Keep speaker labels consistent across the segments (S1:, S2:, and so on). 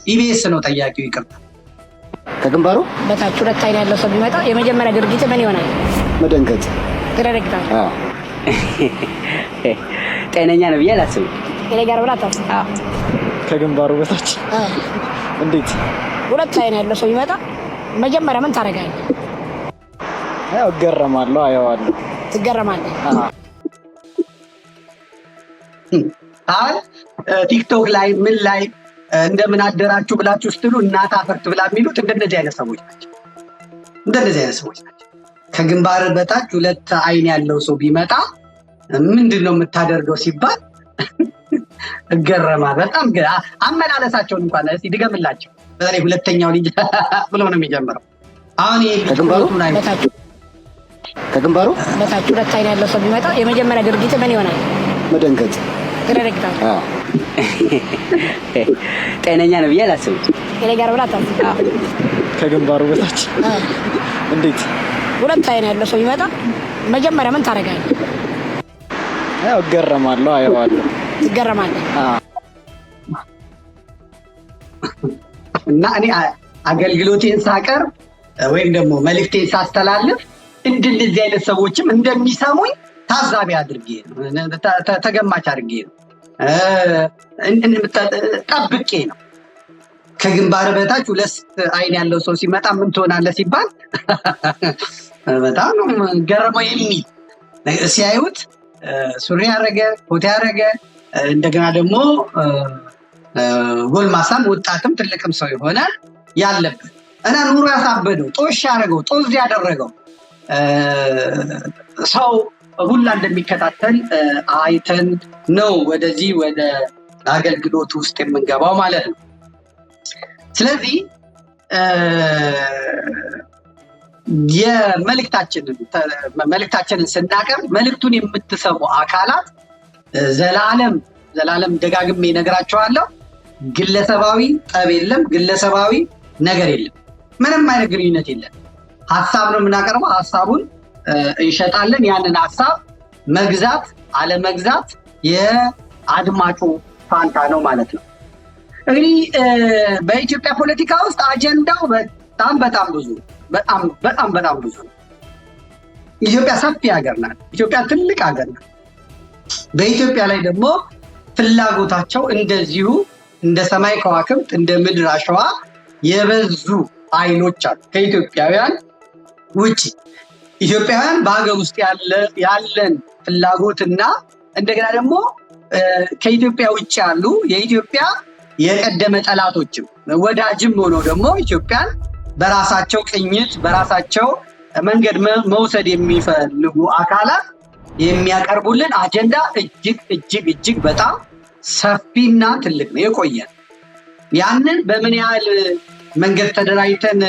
S1: ኢቢኤስ ነው ጠያቂው። ይቅርታ
S2: ከግንባሩ
S3: በታች ሁለት አይን ያለው ሰው ቢመጣ የመጀመሪያ ድርጊት ምን ይሆናል?
S2: መደንገጥ።
S3: ትደረግታለህ?
S2: አዎ
S4: ጤነኛ ነው ብዬ አላስብም።
S3: እኔ ጋር ብላ ታስብ።
S4: አዎ
S2: ከግንባሩ በታች እንዴት?
S3: ሁለት አይን ያለው ሰው ቢመጣ መጀመሪያ ምን ታደርጋለህ?
S2: ያው እገረማለሁ፣ አየዋለሁ።
S3: ትገረማለህ?
S1: አይ ቲክቶክ ላይ ምን ላይ እንደምን አደራችሁ ብላችሁ ስትሉ እናት አፈርት ብላ የሚሉት እንደነዚህ አይነት ሰዎች ናቸው። እንደነዚህ አይነት ሰዎች ናቸው። ከግንባር በታች ሁለት አይን ያለው ሰው ቢመጣ ምንድነው የምታደርገው ሲባል እገረማ። በጣም አመላለሳቸውን እንኳን እስቲ ድገምላቸው። በተለይ ሁለተኛው ልጅ ብሎ ነው የሚጀምረው። አሁን ይሄ
S2: ከግንባሩ
S3: በታች ሁለት አይን ያለው ሰው ቢመጣ የመጀመሪያ ድርጊት ምን ይሆናል?
S2: መደንገጥ።
S3: ትደረግታለህ?
S2: አዎ
S4: ጤነኛ ነው ብዬ አላስብም።
S3: እኔ ጋር ብላ ታስብ።
S2: ከግንባሩ በታች እንዴት?
S3: ሁለት አይን ያለው ሰው ቢመጣ መጀመሪያ ምን ታደርጋለህ?
S2: ያው እገረማለሁ፣ አየዋለሁ።
S3: ትገረማለህ?
S1: እና እኔ አገልግሎቴን ሳቀርብ ወይም ደግሞ መልእክቴን ሳስተላልፍ እንደዚህ አይነት ሰዎችም እንደሚሰሙኝ ታዛቢ አድርጌ ነው፣ ተገማች አድርጌ ነው፣ ጠብቄ ነው። ከግንባር በታች ሁለት አይን ያለው ሰው ሲመጣ ምን ትሆናለህ ሲባል በጣም ገረመው የሚል ሲያዩት ሱሪ ያረገ ኮት ያረገ እንደገና ደግሞ ጎልማሳም ወጣትም ትልቅም ሰው የሆነ ያለበት እና ኑሮ ያሳበደው ጦሽ ያደረገው ጦዝ ያደረገው ሰው ሁላ እንደሚከታተል አይተን ነው ወደዚህ ወደ አገልግሎት ውስጥ የምንገባው ማለት ነው። ስለዚህ መልእክታችንን ስናቀርብ መልእክቱን የምትሰሙ አካላት ዘላለም ደጋግሜ እነግራቸዋለሁ፣ ግለሰባዊ ጠብ የለም፣ ግለሰባዊ ነገር የለም፣ ምንም አይነት ግንኙነት የለም። ሀሳብ ነው የምናቀርበው፣ ሀሳቡን እንሸጣለን። ያንን ሀሳብ መግዛት አለመግዛት የአድማጩ ፋንታ ነው ማለት ነው። እንግዲህ በኢትዮጵያ ፖለቲካ ውስጥ አጀንዳው በጣም ብዙ ነው። ኢትዮጵያ ሰፊ ሀገር ናት። ኢትዮጵያ ትልቅ ሀገር ናት። በኢትዮጵያ ላይ ደግሞ ፍላጎታቸው እንደዚሁ እንደ ሰማይ ከዋክብት እንደ ምድር አሸዋ የበዙ ኃይሎች አሉ ከኢትዮጵያውያን ውጭ። ኢትዮጵያውያን በሀገር ውስጥ ያለን ፍላጎትና እንደገና ደግሞ ከኢትዮጵያ ውጭ ያሉ የኢትዮጵያ የቀደመ ጠላቶችም ወዳጅም ሆኖ ደግሞ ኢትዮጵያን በራሳቸው ቅኝት በራሳቸው መንገድ መውሰድ የሚፈልጉ አካላት የሚያቀርቡልን አጀንዳ እጅግ በጣም ሰፊና ትልቅ ነው፣ የቆየ። ያንን በምን ያህል መንገድ ተደራጅተን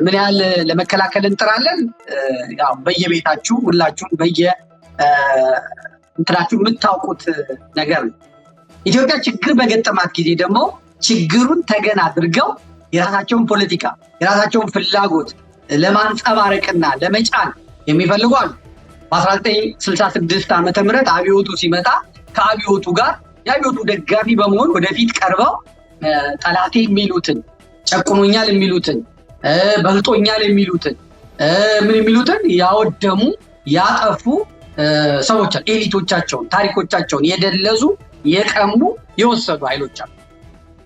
S1: ምን ያህል ለመከላከል እንጥራለን? ያው በየቤታችሁ ሁላችሁም እንትናችሁ የምታውቁት ነገር ነው። ኢትዮጵያ ችግር በገጠማት ጊዜ ደግሞ ችግሩን ተገን አድርገው የራሳቸውን ፖለቲካ የራሳቸውን ፍላጎት ለማንጸባረቅና ለመጫን የሚፈልጉ አሉ። በ1966 ዓመተ ምህረት አብዮቱ ሲመጣ ከአብዮቱ ጋር የአብዮቱ ደጋፊ በመሆን ወደፊት ቀርበው ጠላቴ የሚሉትን ጨቁኖኛል የሚሉትን በልጦኛል የሚሉትን ምን የሚሉትን ያወደሙ ያጠፉ ሰዎች አሉ። ኤሊቶቻቸውን ታሪኮቻቸውን የደለዙ የቀሙ የወሰዱ ኃይሎች አሉ።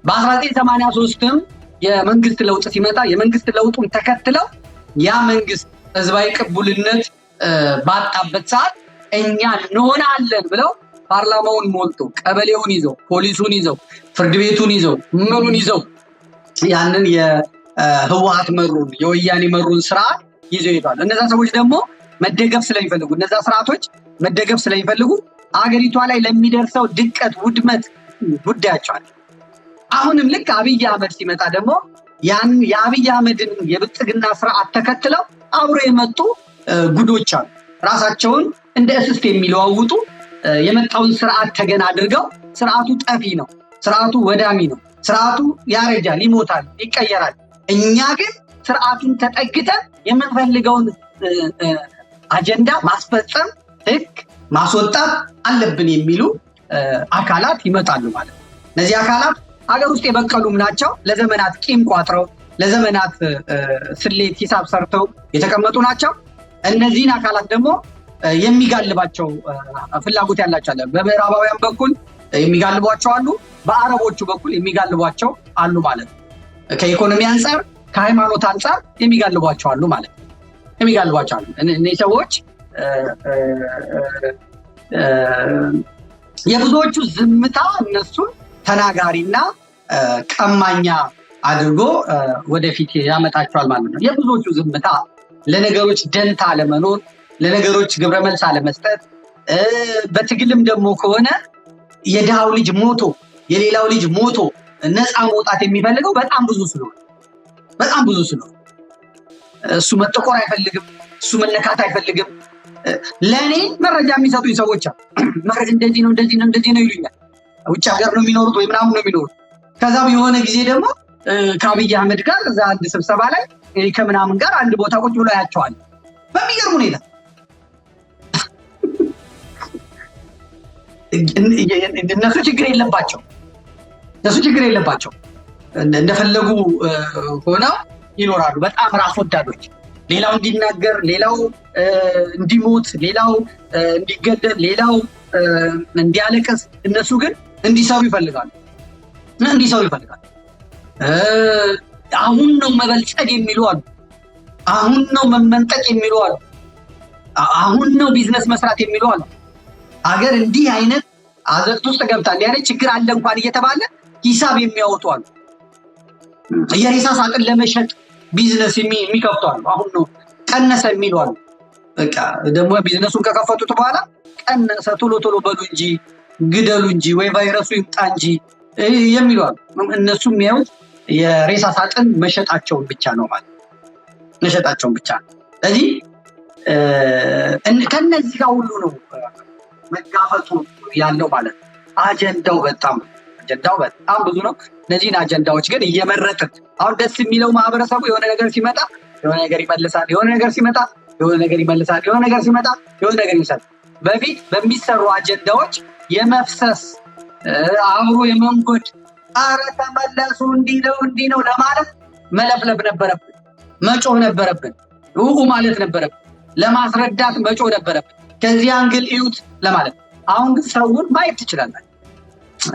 S1: በ1983ም የመንግስት ለውጥ ሲመጣ የመንግስት ለውጡን ተከትለው ያ መንግስት ህዝባዊ ቅቡልነት ባጣበት ሰዓት እኛ እንሆናለን ብለው ፓርላማውን ሞልቶ ቀበሌውን ይዘው ፖሊሱን ይዘው ፍርድ ቤቱን ይዘው ምኑን ይዘው ያንን የህወሓት መሩን የወያኔ መሩን ስርዓት ይዘው ይሄዳሉ። እነዛ ሰዎች ደግሞ መደገፍ ስለሚፈልጉ እነዛ ስርዓቶች መደገፍ ስለሚፈልጉ አገሪቷ ላይ ለሚደርሰው ድቀት ውድመት ጉዳያቸዋል። አሁንም ልክ አብይ አህመድ ሲመጣ ደግሞ ያን የአብይ አህመድን የብልጽግና ስርዓት ተከትለው አብሮ የመጡ ጉዶች አሉ። ራሳቸውን እንደ እስስት የሚለዋውጡ የመጣውን ስርዓት ተገን አድርገው ስርዓቱ ጠፊ ነው፣ ስርዓቱ ወዳሚ ነው፣ ስርዓቱ ያረጃል፣ ይሞታል፣ ይቀየራል፣ እኛ ግን ስርዓቱን ተጠግተን የምንፈልገውን አጀንዳ ማስፈጸም ህግ ማስወጣት አለብን የሚሉ አካላት ይመጣሉ ማለት ነው። እነዚህ አካላት ሀገር ውስጥ የበቀሉም ናቸው። ለዘመናት ቂም ቋጥረው ለዘመናት ስሌት ሂሳብ ሰርተው የተቀመጡ ናቸው። እነዚህን አካላት ደግሞ የሚጋልባቸው ፍላጎት ያላቸው አለ። በምዕራባውያን በኩል የሚጋልቧቸው አሉ፣ በአረቦቹ በኩል የሚጋልቧቸው አሉ ማለት ነው። ከኢኮኖሚ አንጻር ከሃይማኖት አንጻር የሚጋልቧቸው አሉ ማለት ነው። የሚጋልቧቸው አሉ። እነዚህ ሰዎች የብዙዎቹ ዝምታ እነሱን ተናጋሪና ቀማኛ አድርጎ ወደፊት ያመጣቸዋል ማለት ነው። የብዙዎቹ ዝምታ ለነገሮች ደንታ አለመኖር፣ ለነገሮች ግብረ መልስ አለመስጠት፣ በትግልም ደግሞ ከሆነ የድሃው ልጅ ሞቶ የሌላው ልጅ ሞቶ ነፃ መውጣት የሚፈልገው በጣም ብዙ ስለሆነ እሱ መጠቆር አይፈልግም፣ እሱ መነካት አይፈልግም። ለእኔ መረጃ የሚሰጡኝ ሰዎች እንደዚህ ነው ይሉኛል። ውጭ ሀገር ነው የሚኖሩት ወይ ምናምን ነው የሚኖሩት። ከዛም የሆነ ጊዜ ደግሞ ከአብይ አህመድ ጋር እዛ አንድ ስብሰባ ላይ ከምናምን ጋር አንድ ቦታ ቁጭ ብሎ ያቸዋል። በሚገርም ሁኔታ እነሱ ችግር የለባቸው እንደፈለጉ ሆነው ይኖራሉ። በጣም ራስ ወዳዶች፣ ሌላው እንዲናገር፣ ሌላው እንዲሞት፣ ሌላው እንዲገደል፣ ሌላው እንዲያለቅስ፣ እነሱ ግን እንዲሰሩ ይፈልጋሉ። አሁን ነው መበልጸግ የሚሉ አሉ። አሁን ነው መመንጠቅ የሚሉ አሉ። አሁን ነው ቢዝነስ መስራት የሚሉ አሉ። አገር እንዲህ አይነት አዘቅት ውስጥ ገብታል ያለ ችግር አለ እንኳን እየተባለ ሂሳብ የሚያወጡ አሉ። የሬሳ ሳጥን ለመሸጥ ቢዝነስ የሚከፍቱ አሉ። አሁን ነው ቀነሰ የሚሉ አሉ። በቃ ደግሞ ቢዝነሱን ከከፈቱት በኋላ ቀነሰ፣ ቶሎ በሉ እንጂ ግደሉ እንጂ ወይ ቫይረሱ ይምጣ እንጂ የሚሉ አሉ። እነሱ የሚያዩት የሬሳ ሳጥን መሸጣቸውን ብቻ ነው ማለት መሸጣቸውን ብቻ ነው። ስለዚህ ከነዚህ ጋር ሁሉ ነው መጋፈጡ ያለው ማለት ነው። አጀንዳው በጣም ብዙ ነው። እነዚህን አጀንዳዎች ግን እየመረጥን አሁን ደስ የሚለው ማህበረሰቡ የሆነ ነገር ሲመጣ የሆነ ነገር ይመልሳል፣ የሆነ ነገር ሲመጣ የሆነ ነገር ይመልሳል፣ የሆነ ነገር ሲመጣ የሆነ ነገር ይመልሳል። በፊት በሚሰሩ አጀንዳዎች የመፍሰስ አብሮ የመንጎድ ኧረ ተመለሱ እንዲህ ነው ለማለት መለፍለፍ ነበረብን፣ መጮህ ነበረብን፣ ውቁ ማለት ነበረብን፣ ለማስረዳት መጮህ ነበረብን። ከዚህ አንግል እዩት ለማለት። አሁን ግን ሰውን ማየት ትችላላችሁ።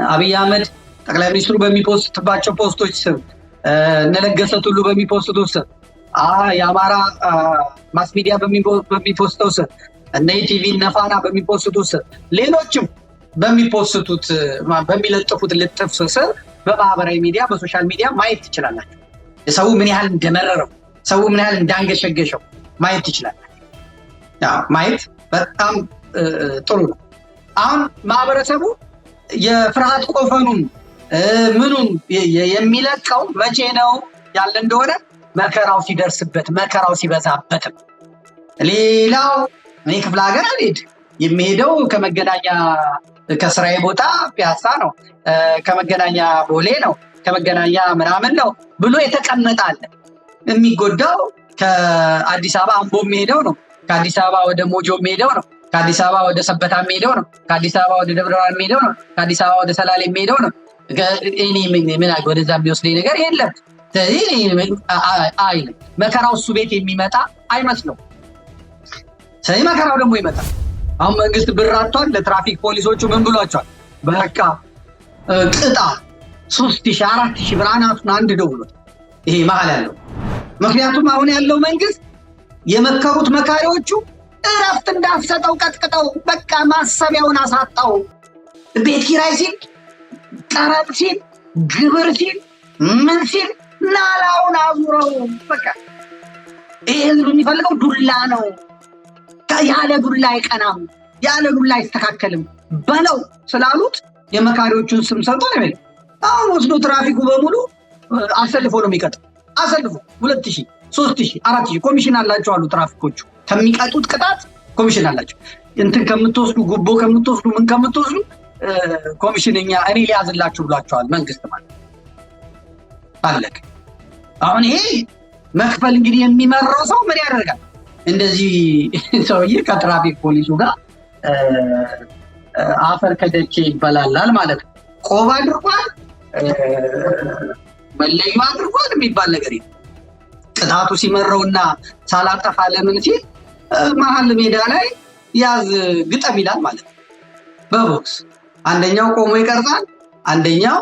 S1: አብይ አህመድ ጠቅላይ ሚኒስትሩ በሚፖስትባቸው ፖስቶች ስር፣ እነለገሰ ቱሉ በሚፖስቱት ስር፣ የአማራ ማስ ሚዲያ በሚፖስተው ስር፣ እነ ኢቲቪ ነፋና በሚፖስቱት ስር፣ ሌሎችም በሚፖስቱት በሚለጥፉት ልጥፍ ስር በማህበራዊ ሚዲያ በሶሻል ሚዲያ ማየት ትችላላችሁ። ሰው ምን ያህል እንደመረረው፣ ሰው ምን ያህል እንዳንገሸገሸው ማየት ትችላላችሁ። ማየት በጣም ጥሩ ነው። አሁን ማህበረሰቡ የፍርሃት ቆፈኑን ምኑን የሚለቀው መቼ ነው ያለ እንደሆነ መከራው ሲደርስበት፣ መከራው ሲበዛበትም። ሌላው እኔ ክፍለ ሀገር አልሄድ የሚሄደው ከመገናኛ ከስራዬ ቦታ ፒያሳ ነው፣ ከመገናኛ ቦሌ ነው፣ ከመገናኛ ምናምን ነው ብሎ የተቀመጠ አለ። የሚጎዳው ከአዲስ አበባ አምቦ የሚሄደው ነው፣ ከአዲስ አበባ ወደ ሞጆ የሚሄደው ነው፣ ከአዲስ አበባ ወደ ሰበታ የሚሄደው ነው፣ ከአዲስ አበባ ወደ ደብረ ብርሃን የሚሄደው ነው፣ ከአዲስ አበባ ወደ ሰላሌ የሚሄደው ነው። እኔ ምን ወደዛ የሚወስደኝ ነገር የለም። ስለዚህ አይልም። መከራው እሱ ቤት የሚመጣ አይመስለው። ስለዚህ መከራው ደግሞ ይመጣል። አሁን መንግስት ብር አጥቷል። ለትራፊክ ፖሊሶቹ ምን ብሏቸዋል? በቃ ቅጣ 3000 4000 ብር አናቱን አንድ ደውሎ ይሄ መሀል ያለው። ምክንያቱም አሁን ያለው መንግስት የመከሩት መካሪዎቹ እረፍት እንዳትሰጠው ቀጥቅጠው በቃ ማሰቢያውን አሳጣው። ቤት ኪራይ ሲል፣ ቀረጥ ሲል፣ ግብር ሲል፣ ምን ሲል ናላውን አዙረው በቃ ይሄ ህዝብ የሚፈልገው ዱላ ነው። ያለ ዱላ አይቀናም፣ ያለ ዱላ አይስተካከልም በለው ስላሉት የመካሪዎቹን ስም ሰጥቶ ነው። አሁን ወስዶ ትራፊኩ በሙሉ አሰልፎ ነው የሚቀጥ። አሰልፎ 2000 3000 4000 ኮሚሽን አላቸው አሉ ትራፊኮቹ። ከሚቀጡት ቅጣት ኮሚሽን አላቸው። እንትን ከምትወስዱ ጉቦ ከምትወስዱ ምን ከምትወስዱ ኮሚሽን እኔ ሊያዝላችሁ ብሏቸዋል መንግስት ማለት አለቅ። አሁን ይሄ መክፈል እንግዲህ የሚመራው ሰው ምን ያደርጋል? እንደዚህ ሰውዬ ከትራፊክ ፖሊሱ ጋር አፈር ከደቼ ይበላላል ማለት ነው። ቆብ አድርጓል፣ መለዩ አድርጓል የሚባል ነገር የለም። ቅጣቱ ሲመረውና ሳላጠፋ ለምን ሲል መሀል ሜዳ ላይ ያዝ ግጠም ይላል ማለት ነው። በቦክስ አንደኛው ቆሞ ይቀርጻል፣ አንደኛው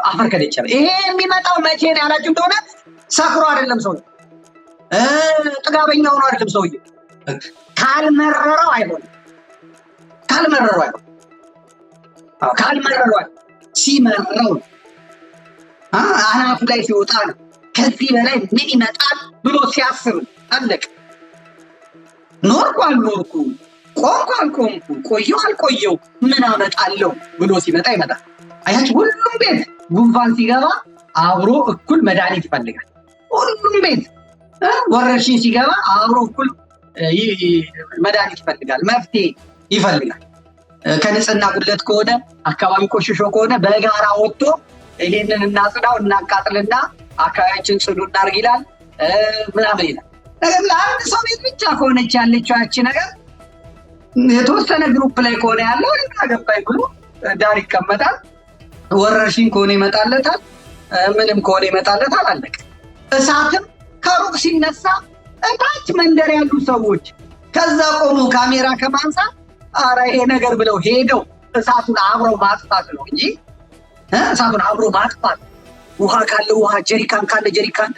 S1: አፈር ከደቸ። ይሄ የሚመጣው መቼ ነው ያላችሁ እንደሆነ ሰክሮ አይደለም ሰው ጥጋበኛው ነው አይደለም ሰውዬ ካልመረረው አይሆንም። ካልመረረው ሲመረው አናቱ ላይ ሲወጣ ነው ከዚህ በላይ ምን ይመጣል ብሎ ሲያስብ አለቅ። ኖርኩ አልኖርኩ፣ ቆምኩ አልቆምኩ፣ ቆየሁ አልቆየሁ ምን አመጣለሁ ብሎ ሲመጣ ይመጣል። አያችሁ፣ ሁሉም ቤት ጉንፋን ሲገባ አብሮ እኩል መድኃኒት ይፈልጋል። ሁሉም ቤት ወረርሽኝ ሲገባ አብሮ እኩል መድኃኒት ይፈልጋል፣ መፍትሄ ይፈልጋል። ከንጽህና ጉድለት ከሆነ አካባቢ ቆሽሾ ከሆነ በጋራ ወጥቶ ይሄንን እናጽዳው እናቃጥልና አካባቢያችን ጽዱ እናድርግ ይላል ምናምን ይላል። ነገር ለአንድ ሰው ቤት ብቻ ከሆነች ያለችው ያቺ ነገር የተወሰነ ግሩፕ ላይ ከሆነ ያለው አገባኝ ብሎ ዳር ይቀመጣል። ወረርሽኝ ከሆነ ይመጣለታል፣ ምንም ከሆነ ይመጣለታል። አለቀ። እሳትም ከሩቅ ሲነሳ እታች መንደር ያሉ ሰዎች ከዛ ቆሞ ካሜራ ከማንሳት አረ ይሄ ነገር ብለው ሄደው እሳቱን አብረው ማጥፋት ነው እንጂ እሳቱን አብሮ ማጥፋት፣ ውሃ ካለ ውሃ፣ ጀሪካን ካለ ጀሪካን፣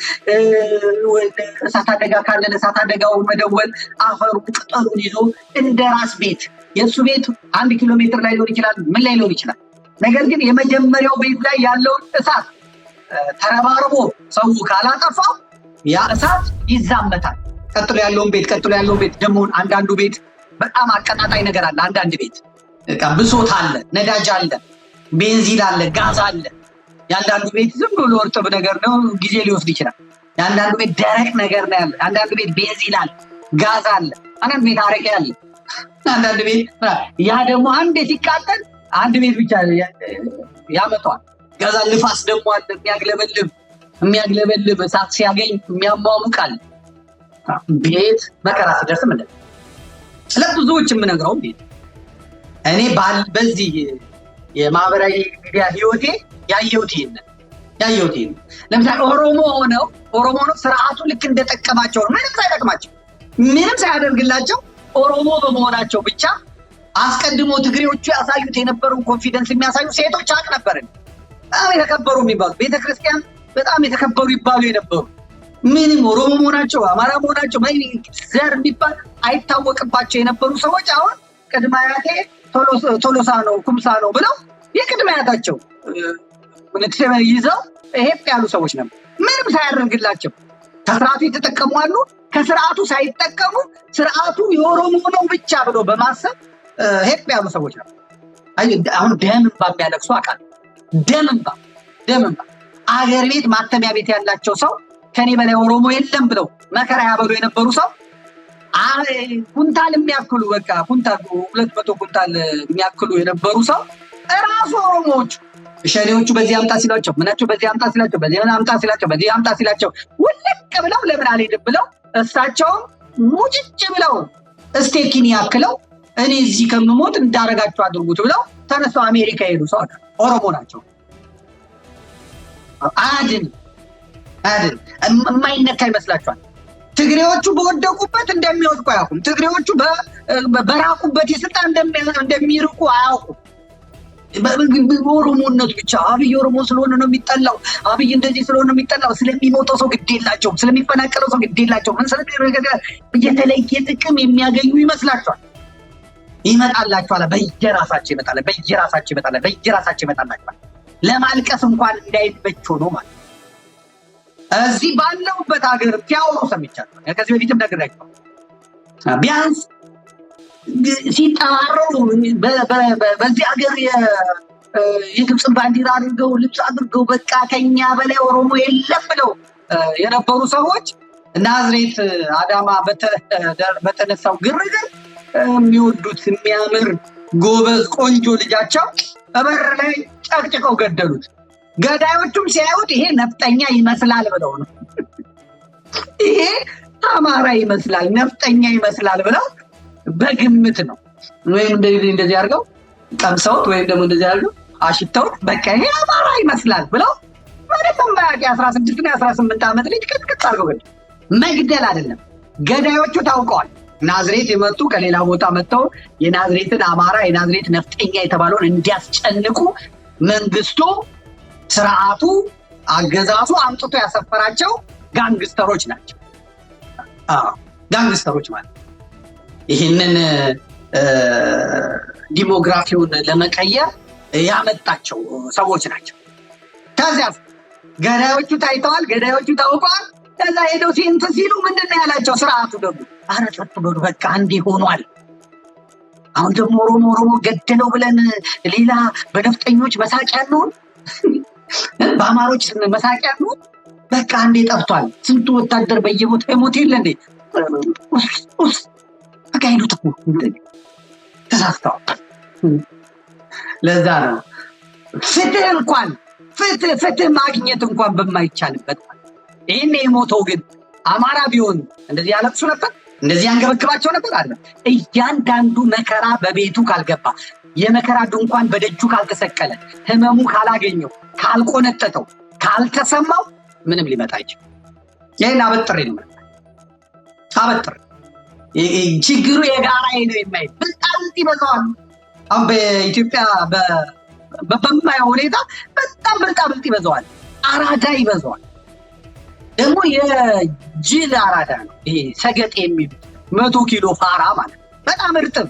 S1: እሳት አደጋ ካለ እሳት አደጋውን መደወል፣ አፈሩ ቅጠሉን ይዞ እንደ ራስ ቤት። የእሱ ቤት 1 ኪሎ ሜትር ላይ ሊሆን ይችላል፣ ምን ላይ ሊሆን ይችላል። ነገር ግን የመጀመሪያው ቤት ላይ ያለውን እሳት ተረባርቦ ሰው ካላጠፋው ያ እሳት ይዛመታል። ቀጥሎ ያለውን ቤት ደግሞ አንዳንዱ ቤት በጣም አቀጣጣይ ነገር አለ። አንዳንድ ቤት ብሶት አለ፣ ነዳጅ አለ፣ ቤንዚን አለ፣ ጋዝ አለ። የአንዳንዱ ቤት ዝም ብሎ እርጥብ ነገር ነው፣ ጊዜ ሊወስድ ይችላል። የአንዳንዱ ቤት ደረቅ ነገር ነው ያለ። አንዳንዱ ቤት ቤንዚን አለ፣ ጋዝ አለ። አንዳንድ ቤት አረቄ አለ። አንዳንድ ቤት ያ ደግሞ አንዴ ሲቃጠል አንድ ቤት ብቻ ያመጣዋል። ጋዛ ንፋስ ደግሞ አለ፣ የሚያግለበልብ እሳት ሲያገኝ የሚያሟሙቃል። ቤት መከራ ሲደርስ ምንድን ነው ስለ ብዙዎች የምነግረው ቤት እኔ በዚህ የማህበራዊ ሚዲያ ህይወቴ ያየሁት ይሄን ለምሳሌ ኦሮሞ ሆነው ስርዓቱ ልክ እንደጠቀማቸው ምንም ሳይጠቅማቸው ምንም ሳያደርግላቸው ኦሮሞ በመሆናቸው ብቻ አስቀድሞ ትግሬዎቹ ያሳዩት የነበረው ኮንፊደንስ የሚያሳዩ ሴቶች አቅ ነበርን። በጣም የተከበሩ የሚባሉ ቤተክርስቲያን በጣም የተከበሩ ይባሉ የነበሩ ምንም ኦሮሞ መሆናቸው አማራ መሆናቸው ዘር የሚባል አይታወቅባቸው የነበሩ ሰዎች አሁን ቅድመ አያቴ ቶሎሳ ነው ኩምሳ ነው ብለው የቅድመ አያታቸው ይዘው ሄፕ ያሉ ሰዎች ነበር። ምንም ሳያደርግላቸው ከስርዓቱ የተጠቀሙ አሉ። ከስርዓቱ ሳይጠቀሙ ስርዓቱ የኦሮሞ ነው ብቻ ብሎ በማሰብ ሄፕ ያሉ ሰዎች ነበር። አሁን ደም እንባ የሚያለቅሱ አውቃለሁ። ደም እንባ አገር ቤት ማተሚያ ቤት ያላቸው ሰው ከኔ በላይ ኦሮሞ የለም ብለው መከራ ያበሉ የነበሩ ሰው ኩንታል የሚያክሉ ኩንታል 200 ኩንታል የሚያክሉ የነበሩ ሰው እራሱ ኦሮሞዎቹ ሸኔዎቹ በዚህ አምጣ ሲሏቸው ምናቸው በዚህ አምጣ ሲላቸው በዚህ አምጣ ሲላቸው ውልቅ ብለው ለምን አልሄድም ብለው እሳቸውም ሙጭጭ ብለው ስቴኪን ያክለው እኔ እዚህ ከምሞት እንዳረጋቸው አድርጉት ብለው ተነስተው አሜሪካ ሄዱ ሰው ኦሮሞ ናቸው። አድን የማይነካ ይመስላችኋል? ትግሬዎቹ በወደቁበት እንደሚወድቁ አያውቁም። ትግሬዎቹ በራቁበት የስልጣን እንደሚርቁ አያውቁም። በኦሮሞነቱ ብቻ አብይ ኦሮሞ ስለሆነ ነው የሚጠላው፣ አብይ እንደዚህ ስለሆነ ነው የሚጠላው፣ ስለሚሞተው ሰው ግድ የላቸውም፣ ስለሚፈናቀለው ሰው ግድ የላቸውም። የተለየ ጥቅም የሚያገኙ ይመስላችኋል? ይመጣላችኋል። በየራሳቸው ይመጣላችኋል። ለማልቀስ እንኳን እንዳይመች ሆኖ ማለት እዚህ ባለውበት ሀገር ሲያወሩ ሰምቻለሁ። ከዚህ በፊትም ነግራችኋለሁ። ቢያንስ ሲጠራረሩ በዚህ ሀገር የግብፅን ባንዲራ አድርገው ልብስ አድርገው በቃ ከኛ በላይ ኦሮሞ የለም ብለው የነበሩ ሰዎች ናዝሬት አዳማ በተነሳው ግርግር የሚወዱት የሚያምር ጎበዝ ቆንጆ ልጃቸው በር ላይ ጨቅጭቀው ገደሉት። ገዳዮቹም ሲያዩት ይሄ ነፍጠኛ ይመስላል ብለው ነው፣ ይሄ አማራ ይመስላል ነፍጠኛ ይመስላል ብለው በግምት ነው። ወይም እንደዚህ አድርገው ቀምሰውት ወይም ደግሞ እንደዚህ አድርገው አሽተው በቃ ይሄ አማራ ይመስላል ብለው ምንም የማያውቅ 16 እና 18 ዓመት ልጅ ቅጥቅጥ አድርገው መግደል አይደለም። ገዳዮቹ ታውቀዋል። ናዝሬት የመጡ ከሌላ ቦታ መጥተው የናዝሬትን አማራ የናዝሬት ነፍጠኛ የተባለውን እንዲያስጨንቁ መንግስቱ፣ ስርዓቱ፣ አገዛዙ አምጥቶ ያሰፈራቸው ጋንግስተሮች ናቸው። ጋንግስተሮች ማለት ይህንን ዲሞግራፊውን ለመቀየር ያመጣቸው ሰዎች ናቸው። ከዚያ ገዳዮቹ ታይተዋል፣ ገዳዮቹ ታውቀዋል። ከዛ ሄደው ሲሉ ምንድነው ያላቸው ስርዓቱ ደግሞ ኧረ ጸጥ በሉ በቃ እንዲህ ሆኗል። አሁን ደግሞ ኦሮሞ ገደለው ብለን ሌላ በነፍጠኞች መሳቂያ ነው፣ በአማሮች መሳቂያ ነው። በቃ እንዴ ጠፍቷል። ስንቱ ወታደር በየቦታ ይሞት የለ እንዴ? በቃ ሄዱት እኮ ተሳስተዋል። ለዛ ነው ፍትህ እንኳን ፍትህ ማግኘት እንኳን በማይቻልበት ይህን የሞተው ግን አማራ ቢሆን እንደዚህ ያለቅሱ ነበር፣ እንደዚህ ያንገበግባቸው ነበር አለ። እያንዳንዱ መከራ በቤቱ ካልገባ፣ የመከራ ድንኳን በደጁ ካልተሰቀለ፣ ህመሙ ካላገኘው፣ ካልቆነጠጠው፣ ካልተሰማው ምንም ሊመጣ አይችልም። ይህን አበጥሬ ነው አበጥሬ ችግሩ የጋራ ነው የማይ ብልጣብልጥ ይበዛዋል። አሁን በኢትዮጵያ በማየው ሁኔታ በጣም ብልጣብልጥ ይበዛዋል፣ አራዳ ይበዛዋል። ደግሞ የጅል አራዳ ነው ይሄ ሰገጥ የሚሉት 100 ኪሎ ፋራ ማለት በጣም እርጥብ።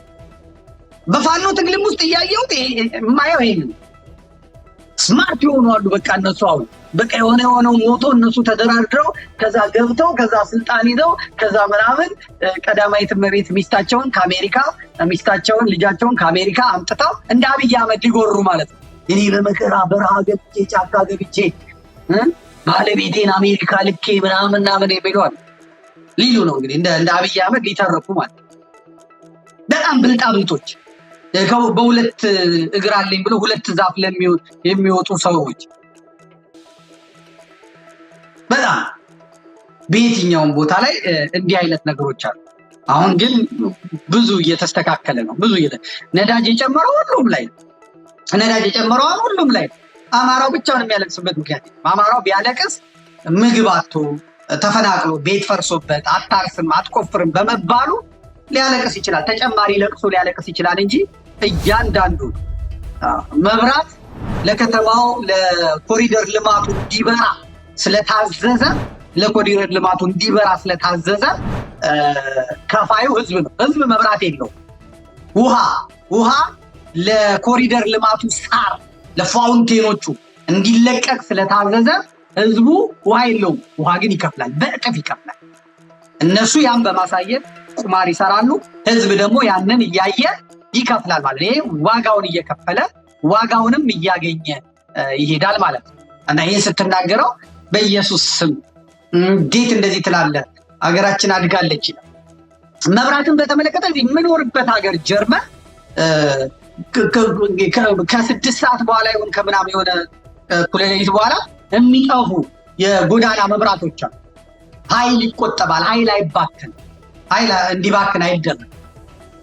S1: በፋኖ ትግልም ውስጥ እያየሁት የማየው ይሄን ስማርት የሆኑ አሉ። በቃ እነሱ አሁን በቃ የሆነው ሞቶ እነሱ ተደራድረው ከዛ ገብተው ከዛ ስልጣን ይዘው ከዛ ምናምን ቀዳማዊት እመቤት ሚስታቸውን ከአሜሪካ ሚስታቸውን ልጃቸውን ከአሜሪካ አምጥተው እንደ አብይ አህመድ ሊጎሩ ማለት ነው። እኔ በመከራ በረሃ ገብቼ ጫካ ገብቼ ባለቤቴን አሜሪካ ልኬ ምናምን የሚለዋል ሊሉ ነው እንግዲህ እንደ አብይ አህመድ ሊተረኩ ማለት በጣም ብልጣብልጦች በሁለት እግር አለኝ ብለው ሁለት ዛፍ የሚወጡ ሰዎች በጣም በየትኛውም ቦታ ላይ እንዲህ አይነት ነገሮች አሉ። አሁን ግን ብዙ እየተስተካከለ ነው። ነዳጅ የጨመረው ሁሉም ላይ ነው። ነዳጅ የጨመረው ሁሉም ላይ ነው። አማራው ብቻውን የሚያለቅስበት ምክንያት አማራው ቢያለቅስ ምግብ አጥቶ ተፈናቅሎ ቤት ፈርሶበት አታርስም አትቆፍርም በመባሉ ሊያለቅስ ይችላል። ተጨማሪ ለቅሶ ሊያለቅስ ይችላል እንጂ እያንዳንዱ መብራት ለከተማው ለኮሪደር ልማቱ እንዲበራ ስለታዘዘ ከፋዩ ህዝብ ነው። ህዝብ መብራት የለውም። ውሃ ለኮሪደር ልማቱ ሳር ለፋውንቴኖቹ እንዲለቀቅ ስለታዘዘ ህዝቡ ውሃ የለውም። ውሃ ግን ይከፍላል፣ በእጥፍ ይከፍላል። እነሱ ያን በማሳየት ቁማር ይሰራሉ። ህዝብ ደግሞ ያንን እያየ ይከፍላል ማለት ይሄ ዋጋውን እየከፈለ ዋጋውንም እያገኘ ይሄዳል ማለት ነው። እና ይሄን ስትናገረው በኢየሱስ ስም እንዴት እንደዚህ ትላለህ? ሀገራችን አድጋለች ይላል። መብራትን በተመለከተ የምኖርበት ሀገር ጀርመን ከ6 ሰዓት በኋላ ይሁን ከምናምን የሆነ እኩለ ሌሊት በኋላ የሚጠፉ የጎዳና መብራቶች አሉ። ኃይል ይቆጠባል። ኃይል አይባክን፣ ኃይል እንዲባክን አይደረግ።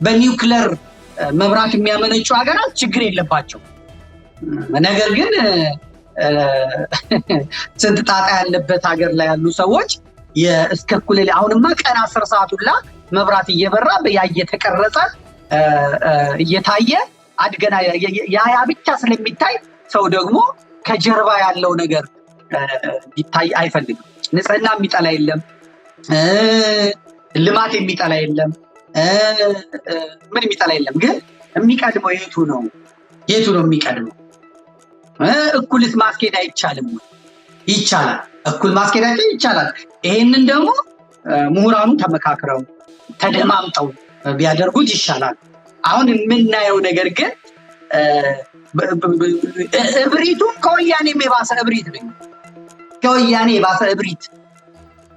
S1: በኒውክለር መብራት የሚያመነጩ ሀገራት ችግር የለባቸው። ነገር ግን ስንት ጣጣ ያለበት ሀገር ላይ ያሉ ሰዎች እስከ እኩለ ሌሊት አሁንማ ቀን 10 ሰዓት ሁላ መብራት እየበራ እየተቀረጸ እየታየ አድገና ያ ብቻ ስለሚታይ ሰው ደግሞ ከጀርባ ያለው ነገር ይታይ አይፈልግም። ንጽህና የሚጠላ የለም፣ ልማት የሚጠላ የለም፣ ምን የሚጠላ የለም። ግን የሚቀድመው የቱ ነው የሚቀድመው? እኩልስ ማስኬድ አይቻልም? ይቻላል። እኩል ማስኬዳቸው ይቻላል። ይሄንን ደግሞ ምሁራኑ ተመካክረው ተደማምጠው ቢያደርጉት ይሻላል። አሁን የምናየው ነገር ግን እብሪቱም ከወያኔም የባሰ እብሪት ነው። ከወያኔ የባሰ እብሪት፣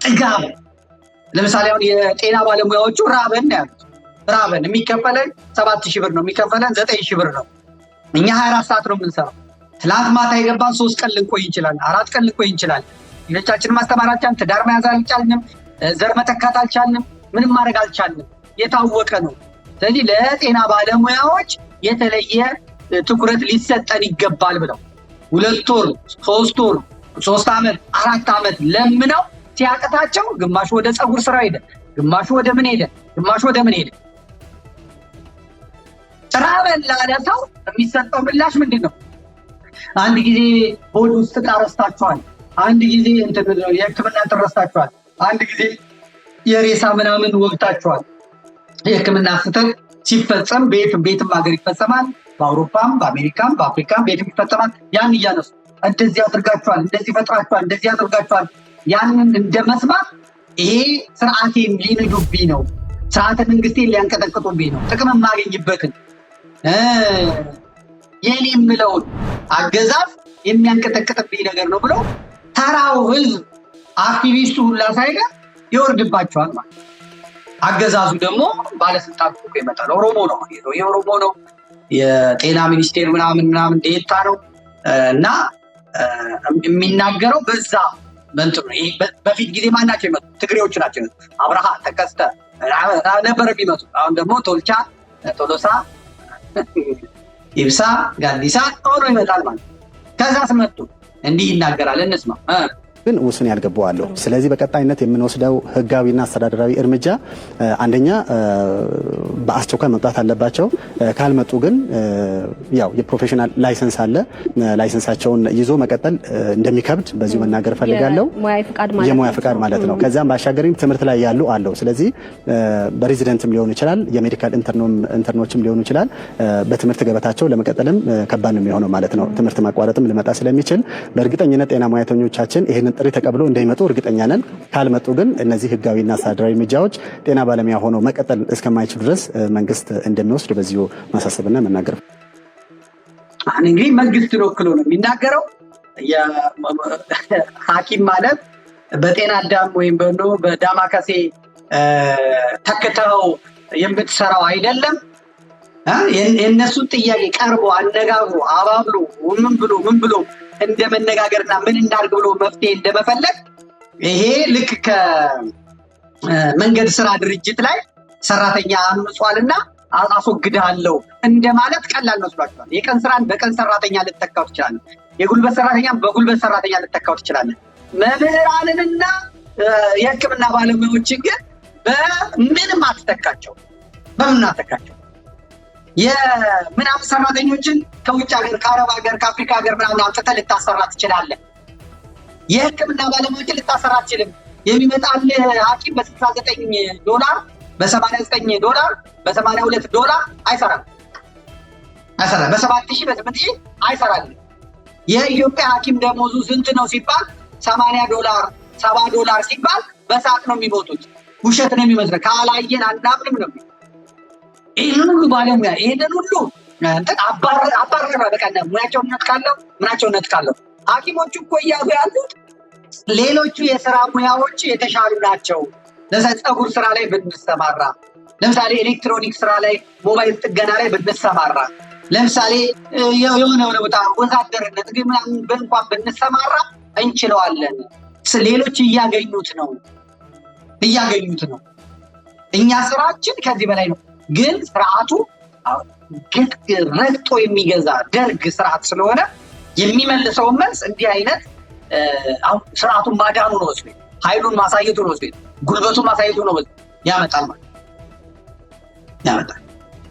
S1: ጥጋብ። ለምሳሌ አሁን የጤና ባለሙያዎቹ ራበን ነው ያሉት። ራበን የሚከፈለን 7,000 ብር ነው፣ የሚከፈለን 9,000 ብር ነው። እኛ 24 ሰዓት ነው የምንሰራው። ትላንት ማታ የገባን 3 ቀን ልንቆይ እንችላለን፣ 4 ቀን ልንቆይ እንችላለን። ልጆቻችንን ማስተማር አልቻልንም፣ ትዳር መያዝ አልቻልንም፣ ዘር መተካት አልቻልንም፣ ምንም ማድረግ አልቻልንም። የታወቀ ነው። ስለዚህ ለጤና ባለሙያዎች የተለየ ትኩረት ሊሰጠን ይገባል ብለው 2 ወር 3 ወር 3 ዓመት 4 ዓመት ለምነው ሲያቅታቸው ግማሹ ወደ ፀጉር ስራ ሄደ፣ ግማሹ ወደ ምን ሄደ፣ ግማሹ ወደ ምን ሄደ። ጥራበል ላለሰው የሚሰጠው ምላሽ ምንድነው? አንድ ጊዜ ሆድ ውስጥ ታረስታችኋል፣ አንድ ጊዜ የሕክምና ተረስታችኋል፣ አንድ ጊዜ የሬሳ ምናምን ወግታችኋል። የሕክምና ስህተት ሲፈጸም ቤትም ሀገር ይፈጸማል፣ በአውሮፓም በአሜሪካም በአፍሪካም ቤትም ይፈጸማል። ያን እያነሱ እንደዚህ አድርጋችኋል፣ እንደዚህ ፈጥራችኋል፣ እንደዚህ አድርጋችኋል። ያንን እንደመስማት ይሄ ስርዓቴን ሊንዱብኝ ነው፣ ስርዓተ መንግስቴን ሊያንቀጠቅጡብኝ ነው፣ ጥቅም የማገኝበትን የኔ የምለውን አገዛዝ የሚያንቀጠቅጥብኝ ነገር ነው ብሎ ተራው ህዝብ አክቲቪስቱ ሁላ ሳይቀር ይወርድባቸዋል ማለት። አገዛዙ ደግሞ ባለስልጣን እኮ ይመጣል። ኦሮሞ ነው፣ የኦሮሞ ነው፣ የጤና ሚኒስቴር ምናምን ዴታ ነው እና የሚናገረው በዛ በእንትኑ ነው። በፊት ጊዜ ማናቸው ይመጡ? ትግሬዎቹ ናቸው ይመጡ። አብርሃ ተከስተ ነበር የሚመጡ። አሁን ደግሞ ቶልቻ፣ ቶሎሳ፣ ኢብሳ፣ ጋዲሳ ሆኖ ይመጣል ማለት። ከዛስ መጡ እንዲህ ይናገራል። እንስማ።
S5: ግን ውስን ያልገቡ አሉ። ስለዚህ በቀጣይነት የምንወስደው ህጋዊና አስተዳደራዊ እርምጃ አንደኛ በአስቸኳይ መምጣት አለባቸው። ካልመጡ ግን ያው የፕሮፌሽናል ላይሰንስ አለ፣ ላይሰንሳቸውን ይዞ መቀጠል እንደሚከብድ በዚሁ መናገር ፈልጋለሁ። የሙያ ፍቃድ ማለት ነው። ከዛም ባሻገርም ትምህርት ላይ ያሉ አለው። ስለዚህ በሬዚደንትም ሊሆኑ ይችላል፣ የሜዲካል ኢንተርኖችም ሊሆኑ ይችላል። በትምህርት ገበታቸው ለመቀጠልም ከባድ ነው የሚሆነው ማለት ነው። ትምህርት ማቋረጥም ሊመጣ ስለሚችል በእርግጠኝነት ጤና ሙያተኞቻችን ይሄንን ጥሪ ተቀብለው እንደሚመጡ እርግጠኛ ነን። ካልመጡ ግን እነዚህ ህጋዊና አስተዳደራዊ እርምጃዎች ጤና ባለሙያ ሆነው መቀጠል እስከማይችሉ ድረስ መንግስት እንደሚወስድ በዚሁ ማሳሰብና መናገር።
S1: እንግዲህ መንግስት ወክሎ ነው የሚናገረው። ሐኪም ማለት በጤና አዳም ወይም በዳማከሴ ተክተው የምትሰራው አይደለም። የእነሱን ጥያቄ ቀርቦ አነጋግሮ አባብሎ ምን ብሎ እንደመነጋገርና ምን እናድርግ ብሎ መፍትሄ እንደመፈለግ ይሄ ልክ ከመንገድ ስራ ድርጅት ላይ ሰራተኛ አምጿልና አስወግዳለሁ እንደማለት ቀላል መስሏቸዋል። የቀን ስራን በቀን ሰራተኛ ልተካው ትችላለህ። የጉልበት ሰራተኛን በጉልበት ሰራተኛ ልተካው ትችላለህ። መምህራንንና የሕክምና ባለሙያዎችን ግን በምንም አትተካቸው። በምን አትተካቸው? የምናምን ሰራተኞችን ከውጭ ሀገር ከአረብ ሀገር ከአፍሪካ ሀገር ምናምን አምጥተህ ልታሰራ ትችላለህ። የህክምና ባለሙያዎችን ልታሰራ አትችልም። የሚመጣልህ ሐኪም $69 $89 $82 አይሰራም። በ7,000 በ8,000 አይሰራም። የኢትዮጵያ ሐኪም ደሞዙ ስንት ነው ሲባል $80 $70 ሲባል በሰዓት ነው የሚሞቱት። ውሸት ነው የሚመስለው። ካላየን አናምንም ነው። ይህንን ሁሉ ባለሙያ ይህንን ሁሉ አባረራ በቃ ሙያቸውን ነጥቃለሁ ምናቸውን ነጥቃለሁ። ሐኪሞቹ እኮ እያሉ ያሉት ሌሎቹ የስራ ሙያዎች የተሻሉ ናቸው። ለምሳሌ ፀጉር ስራ ላይ ብንሰማራ፣ ለምሳሌ ኤሌክትሮኒክ ስራ ላይ ሞባይል ጥገና ላይ ብንሰማራ፣ ለምሳሌ የሆነ ቦታ ወዛደርነት ግን ምናምን እንኳን ብንሰማራ እንችለዋለን። ሌሎች እያገኙት ነው። እኛ ስራችን ከዚህ በላይ ነው። ግን ስርዓቱ ረግጦ የሚገዛ ደርግ ስርዓት ስለሆነ የሚመልሰውን መልስ እንዲህ አይነት ስርዓቱን ማዳኑ ነው ወስዶ ኃይሉን ማሳየቱ ነው ወስዶ ጉልበቱን ማሳየቱ ነው ያመጣል ማለት ያመጣል።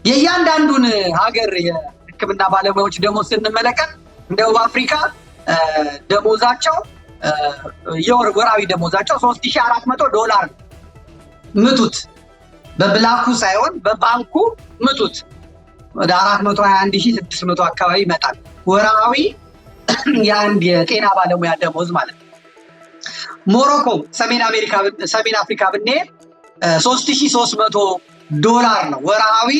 S1: የእያንዳንዱን ሀገር የሕክምና ባለሙያዎች ደሞዝ ስንመለከት እንደ ደቡብ አፍሪካ ደሞዛቸው ወራዊ ደሞዛቸው $3,400 ምቱት። በብላኩ ሳይሆን በባንኩ ምቱት። ወደ 421,600 አካባቢ ይመጣል ወራዊ የአንድ የጤና ባለሙያ ደሞዝ ማለት ነው። ሞሮኮ፣ ሰሜን አፍሪካ ብንሄድ $3,300 ነው ወራዊ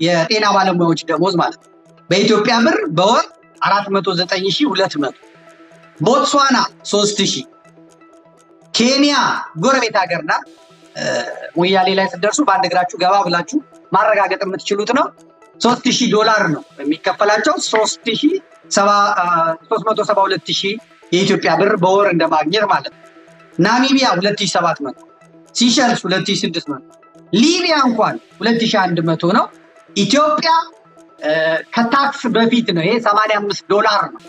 S1: የጤና ባለሙያዎች ደሞዝ ማለት ነው። በኢትዮጵያ ብር በወር 409,200። ቦትስዋና 3,000። ኬንያ ጎረቤት ሀገር ናት። ሞያሌ ላይ ስትደርሱ በአንድ እግራችሁ ገባ ብላችሁ ማረጋገጥ የምትችሉት ነው። $3,000 ነው የሚከፈላቸው። 372,000 የኢትዮጵያ ብር በወር እንደማግኘት ማለት ነው። ናሚቢያ 2,700፣ ሲሸልስ 2,600፣ ሊቢያ እንኳን 2,100 ነው። ኢትዮጵያ ከታክስ በፊት ነው። ይሄ $85 ነው።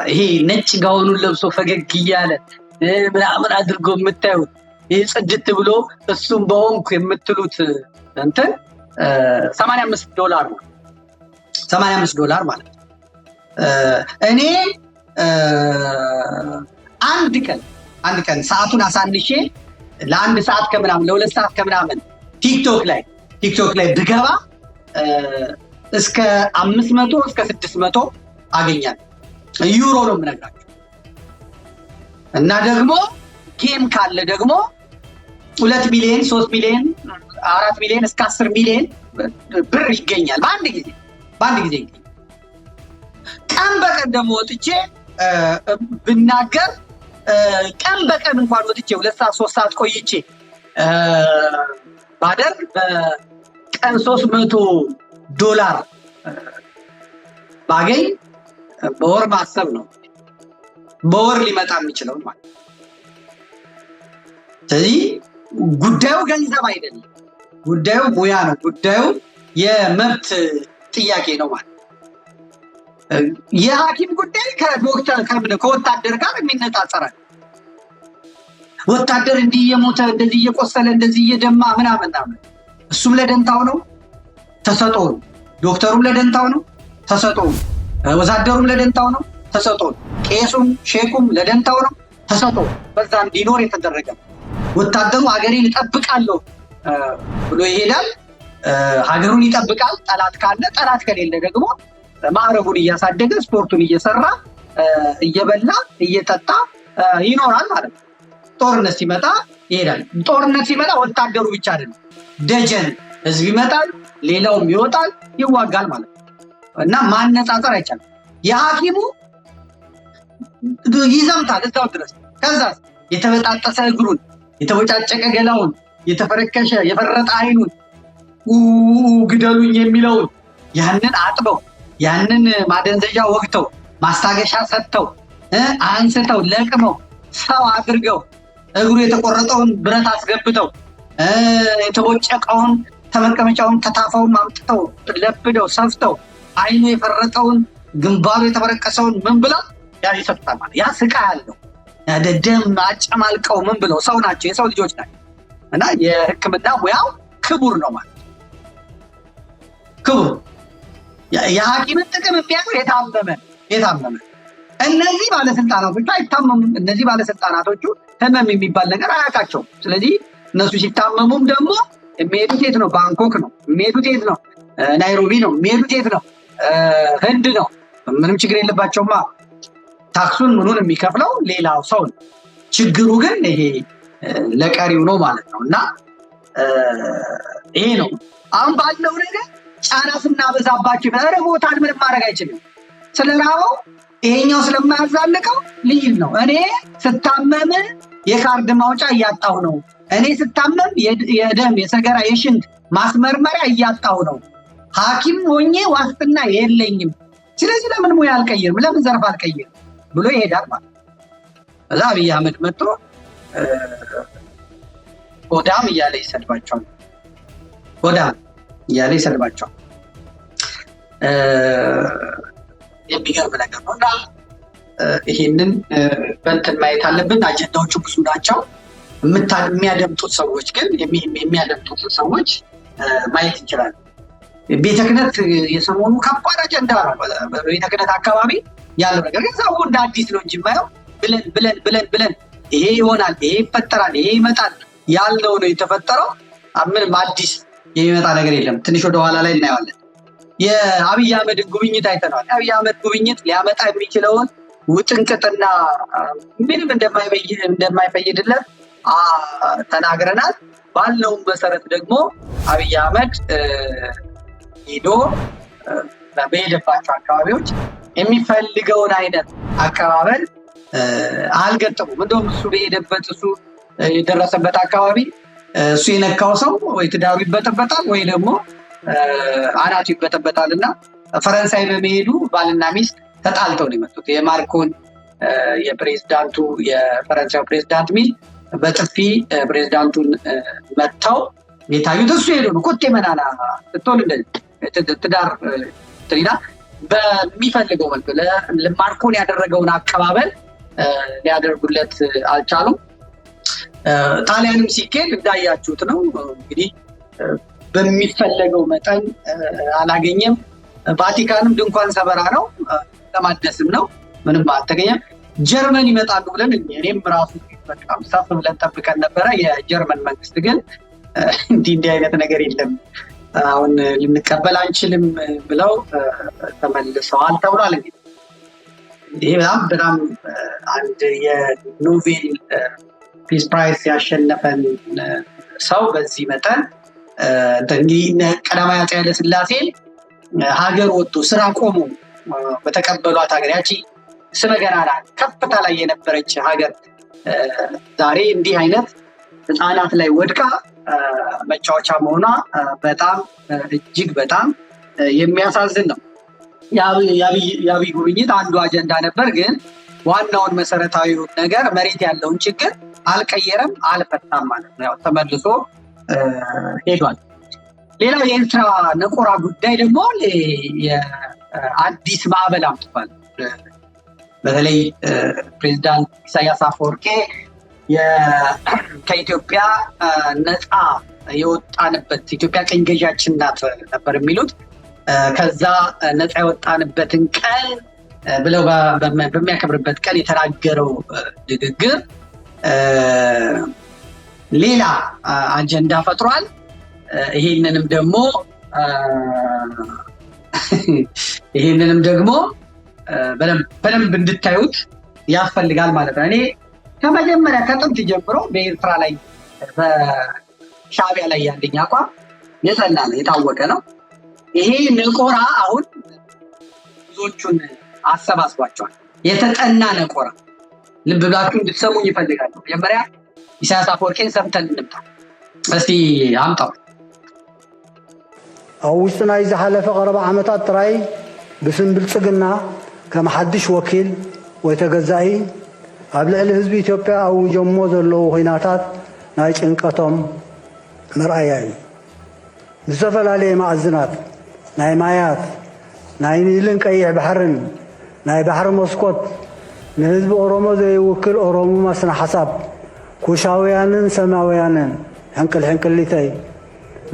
S1: ይሄ ነጭ ጋውኑን ለብሶ ፈገግ እያለ ምናምን አድርጎ የምታዩት ይሄ ጽድት ብሎ እሱም በሆንኩ የምትሉት እንትን $85 ነው። $85 ማለት ነው። እኔ አንድ ቀን ሰዓቱን አሳንሼ ለ1 ሰዓት ከምናምን ለ2 ሰዓት ከምናምን ቲክቶክ ላይ ብገባ እስከ 500 እስከ 600 አገኛለሁ። ዩሮ ነው የምነግራችሁ። እና ደግሞ ጌም ካለ ደግሞ 2 ሚሊዮን 3 ሚሊዮን 4 ሚሊዮን እስከ 10 ሚሊዮን ብር ይገኛል በአንድ ጊዜ ይገኛል። ቀን በቀን ደግሞ ወጥቼ ብናገር ቀን በቀን እንኳን ወጥቼ 2 ሰዓት 3 ሰዓት ቆይቼ ባደር በቀን $300 ባገኝ በወር ማሰብ ነው። በወር ሊመጣ የሚችለው ማለት። ስለዚህ ጉዳዩ ገንዘብ አይደለም፣ ጉዳዩ ሙያ ነው፣ ጉዳዩ የመብት ጥያቄ ነው ማለት። የሐኪም ጉዳይ ከዶክተር ከወታደር ጋር የሚነጻጸር ነው። ወታደር እንዲህ እየሞተ እንደዚህ እየቆሰለ እንደዚህ እየደማ ምናምን እሱም ለደንታው ነው ተሰጥኦ ነው። ዶክተሩም ለደንታው ነው ተሰጥኦ ነው። ወዛደሩም ለደንታው ነው ተሰጥኦ ነው። ቄሱም ሼኩም ለደንታው ነው ተሰጥኦ በዛ እንዲኖር የተደረገ። ወታደሩ ሀገሬን እጠብቃለሁ ብሎ ይሄዳል፣ ሀገሩን ይጠብቃል። ጠላት ካለ ጠላት ከሌለ ደግሞ ማዕረጉን እያሳደገ ስፖርቱን እየሰራ እየበላ እየጠጣ ይኖራል ማለት ነው። ጦርነት ሲመጣ ይሄዳል። ጦርነት ሲመጣ ወታደሩ ብቻ አይደለም፣ ደጀን ህዝብ ይመጣል፣ ሌላውም ይወጣል፣ ይዋጋል ማለት ነው። እና ማነጻጸር አይቻልም። የሐኪሙ ይዘምታል እዛው ድረስ። ከዛ የተበጣጠሰ እግሩን፣ የተቦጫጨቀ ገላውን፣ የተፈረከሸ የፈረጠ አይኑን ግደሉኝ የሚለውን ያንን አጥበው ያንን ማደንዘዣ ወግተው ማስታገሻ ሰጥተው አንስተው ለቅመው ሰው አድርገው እግሩ የተቆረጠውን ብረት አስገብተው የተቦጨቀውን ተመቀመጫውን ተታፋውን አምጥተው ለብደው ሰፍተው አይኑ የፈረጠውን ግንባሩ የተበረቀሰውን ምን ብለው ያ ይሰጣል ማለት ያ ስቃይ አለው። ደም አጨማልቀው ምን ብለው ሰው ናቸው፣ የሰው ልጆች ናቸው። እና የሕክምና ሙያው ክቡር ነው ማለት ክቡር። የሐኪምን ጥቅም የሚያውቀው የታመመ እነዚህ ባለስልጣናቶቹ አይታመሙም። እነዚህ ባለስልጣናቶቹ ህመም የሚባል ነገር አያውቃቸውም። ስለዚህ እነሱ ሲታመሙም ደግሞ የሚሄዱት የት ነው? ባንኮክ ነው የሚሄዱት። የት ነው? ናይሮቢ ነው የሚሄዱት። የት ነው? ህንድ ነው። ምንም ችግር የለባቸውማ። ታክሱን ምኑን የሚከፍለው ሌላው ሰው ነው። ችግሩ ግን ይሄ ለቀሪው ነው ማለት ነው። እና ይሄ ነው አሁን ባለው ነገር ጫና ስናበዛባቸው ረቦታል ምንም ማድረግ አይችልም። ስለራበው ይሄኛው ስለማያዛልቀው ልይል ነው። እኔ ስታመም የካርድ ማውጫ እያጣሁ ነው። እኔ ስታመም የደም የሰገራ የሽንት ማስመርመሪያ እያጣሁ ነው። ሐኪም ሆኜ ዋስትና የለኝም። ስለዚህ ለምን ሙያ አልቀይርም? ለምን ዘርፍ አልቀይርም ብሎ ይሄዳል ማለት። እዛ አብይ አህመድ መጥቶ ሆዳም እያለ ይሰድባቸዋል። ሆዳም እያለ ይሰድባቸዋል። የሚገርም ነገር ነው። እና ይሄንን በእንትን ማየት አለብን። አጀንዳዎቹ ብዙ ናቸው። የሚያደምጡት ሰዎች ግን የሚያደምጡት ሰዎች ማየት ይችላል። ቤተ ክህነት የሰሞኑ ከባድ አጀንዳ ነው። በቤተ ክህነት አካባቢ ያለው ነገር ግን ሰው እንደ አዲስ ነው እንጂ የማየው ብለን ይሄ ይሆናል፣ ይሄ ይፈጠራል፣ ይሄ ይመጣል ያልነው ነው የተፈጠረው። ምንም አዲስ የሚመጣ ነገር የለም። ትንሽ ወደኋላ ላይ እናየዋለን። የአብይ አህመድን ጉብኝት አይተነዋል። የአብይ አህመድ ጉብኝት ሊያመጣ የሚችለውን ውጥንቅጥና ምንም እንደማይፈይድለት ተናግረናል። ባለውም መሰረት ደግሞ አብይ አህመድ ሄዶ በሄደባቸው አካባቢዎች የሚፈልገውን አይነት አቀባበል አልገጠሙም። እንደውም እሱ በሄደበት እሱ የደረሰበት አካባቢ እሱ የነካው ሰው ወይ ትዳሩ ይበጠበጣል ወይ ደግሞ አናቱ ይበጠበጣል። እና ፈረንሳይ በመሄዱ ባልና ሚስት ተጣልተው ነው የመጡት። የማክሮን የፕሬዝዳንቱ የፈረንሳዩ ፕሬዝዳንት ሚስት በጥፊ ፕሬዝዳንቱን መጥተው የታዩት እሱ ሄዶ ነው። ቁጤ መናና ስትሆን እንደዚህ ትዳር ትሪና በሚፈልገው መልኩ ለማርኮን ያደረገውን አቀባበል ሊያደርጉለት አልቻሉም። ጣሊያንም ሲኬድ እንዳያችሁት ነው እንግዲህ በሚፈለገው መጠን አላገኘም። ቫቲካንም ድንኳን ሰበራ ነው፣ ለማደስም ነው፣ ምንም አልተገኘም። ጀርመን ይመጣሉ ብለን እኔም ራሱ በጣም ሰፍ ብለን ጠብቀን ነበረ። የጀርመን መንግስት ግን እንዲህ አይነት ነገር የለም አሁን ልንቀበል አንችልም ብለው ተመልሰዋል ተብሏል። እንግዲህ በጣም አንድ የኖቤል ፒስ ፕራይስ ያሸነፈን ሰው በዚህ መጠን ቀዳማዊ አፄ ኃይለ ሥላሴ ሀገር ወጥቶ ስራ ቆሙ በተቀበሏት ሀገር ያቺ ስመገናና ከፍታ ላይ የነበረች ሀገር ዛሬ እንዲህ አይነት ህፃናት ላይ ወድቃ መጫወቻ መሆኗ በጣም እጅግ በጣም የሚያሳዝን ነው። የአብይ ጉብኝት አንዱ አጀንዳ ነበር፣ ግን ዋናውን መሰረታዊ ነገር መሬት ያለውን ችግር አልቀየረም፣ አልፈታም ማለት ነው። ያው ተመልሶ ሄዷል። ሌላው የኤርትራ ነቆራ ጉዳይ ደግሞ የአዲስ ማዕበል አምጥቷል። በተለይ ፕሬዚዳንት ኢሳያስ አፈወርቄ ከኢትዮጵያ ነፃ የወጣንበት ኢትዮጵያ ቀኝ ገዣችን ናት ነበር የሚሉት። ከዛ ነፃ የወጣንበትን ቀን ብለው በሚያከብርበት ቀን የተናገረው ንግግር ሌላ አጀንዳ ፈጥሯል። ይሄንንም ደግሞ በደንብ እንድታዩት ያስፈልጋል ማለት ነው። እኔ ከመጀመሪያ ከጥንት ጀምሮ በኤርትራ ላይ በሻዕቢያ ላይ ያለኝ አቋም የጸና ነው፣ የታወቀ ነው። ይሄ ነቆራ አሁን ብዙዎቹን አሰባስቧቸዋል። የተጠና ነቆራ። ልብ ብላችሁ እንድትሰሙኝ ይፈልጋሉ። መጀመሪያ ኢሳያስ አፈወርቄን ሰምተን እንምጣ እስቲ አምጣው።
S6: ኣብ ውሽጢ ናይ ዝሓለፈ ቀረባ ዓመታት ጥራይ ብስም ብልፅግና ከም ሓድሽ ወኪል ወይ ተገዛኢ ኣብ ልዕሊ ህዝቢ ኢትዮጵያ ኣውጆሞ ዘለዉ ኩናታት ናይ ጭንቀቶም ምርኣያ እዩ። ዝተፈላለየ ማዕዝናት ናይ ማያት ናይ ኒልን ቀይሕ ባሕርን ናይ ባሕሪ መስኮት ንህዝቢ ኦሮሞ ዘይውክል ኦሮሞማ ስነ ሓሳብ ኩሻውያንን ሰማውያንን ሕንቅልሕንቅሊተይ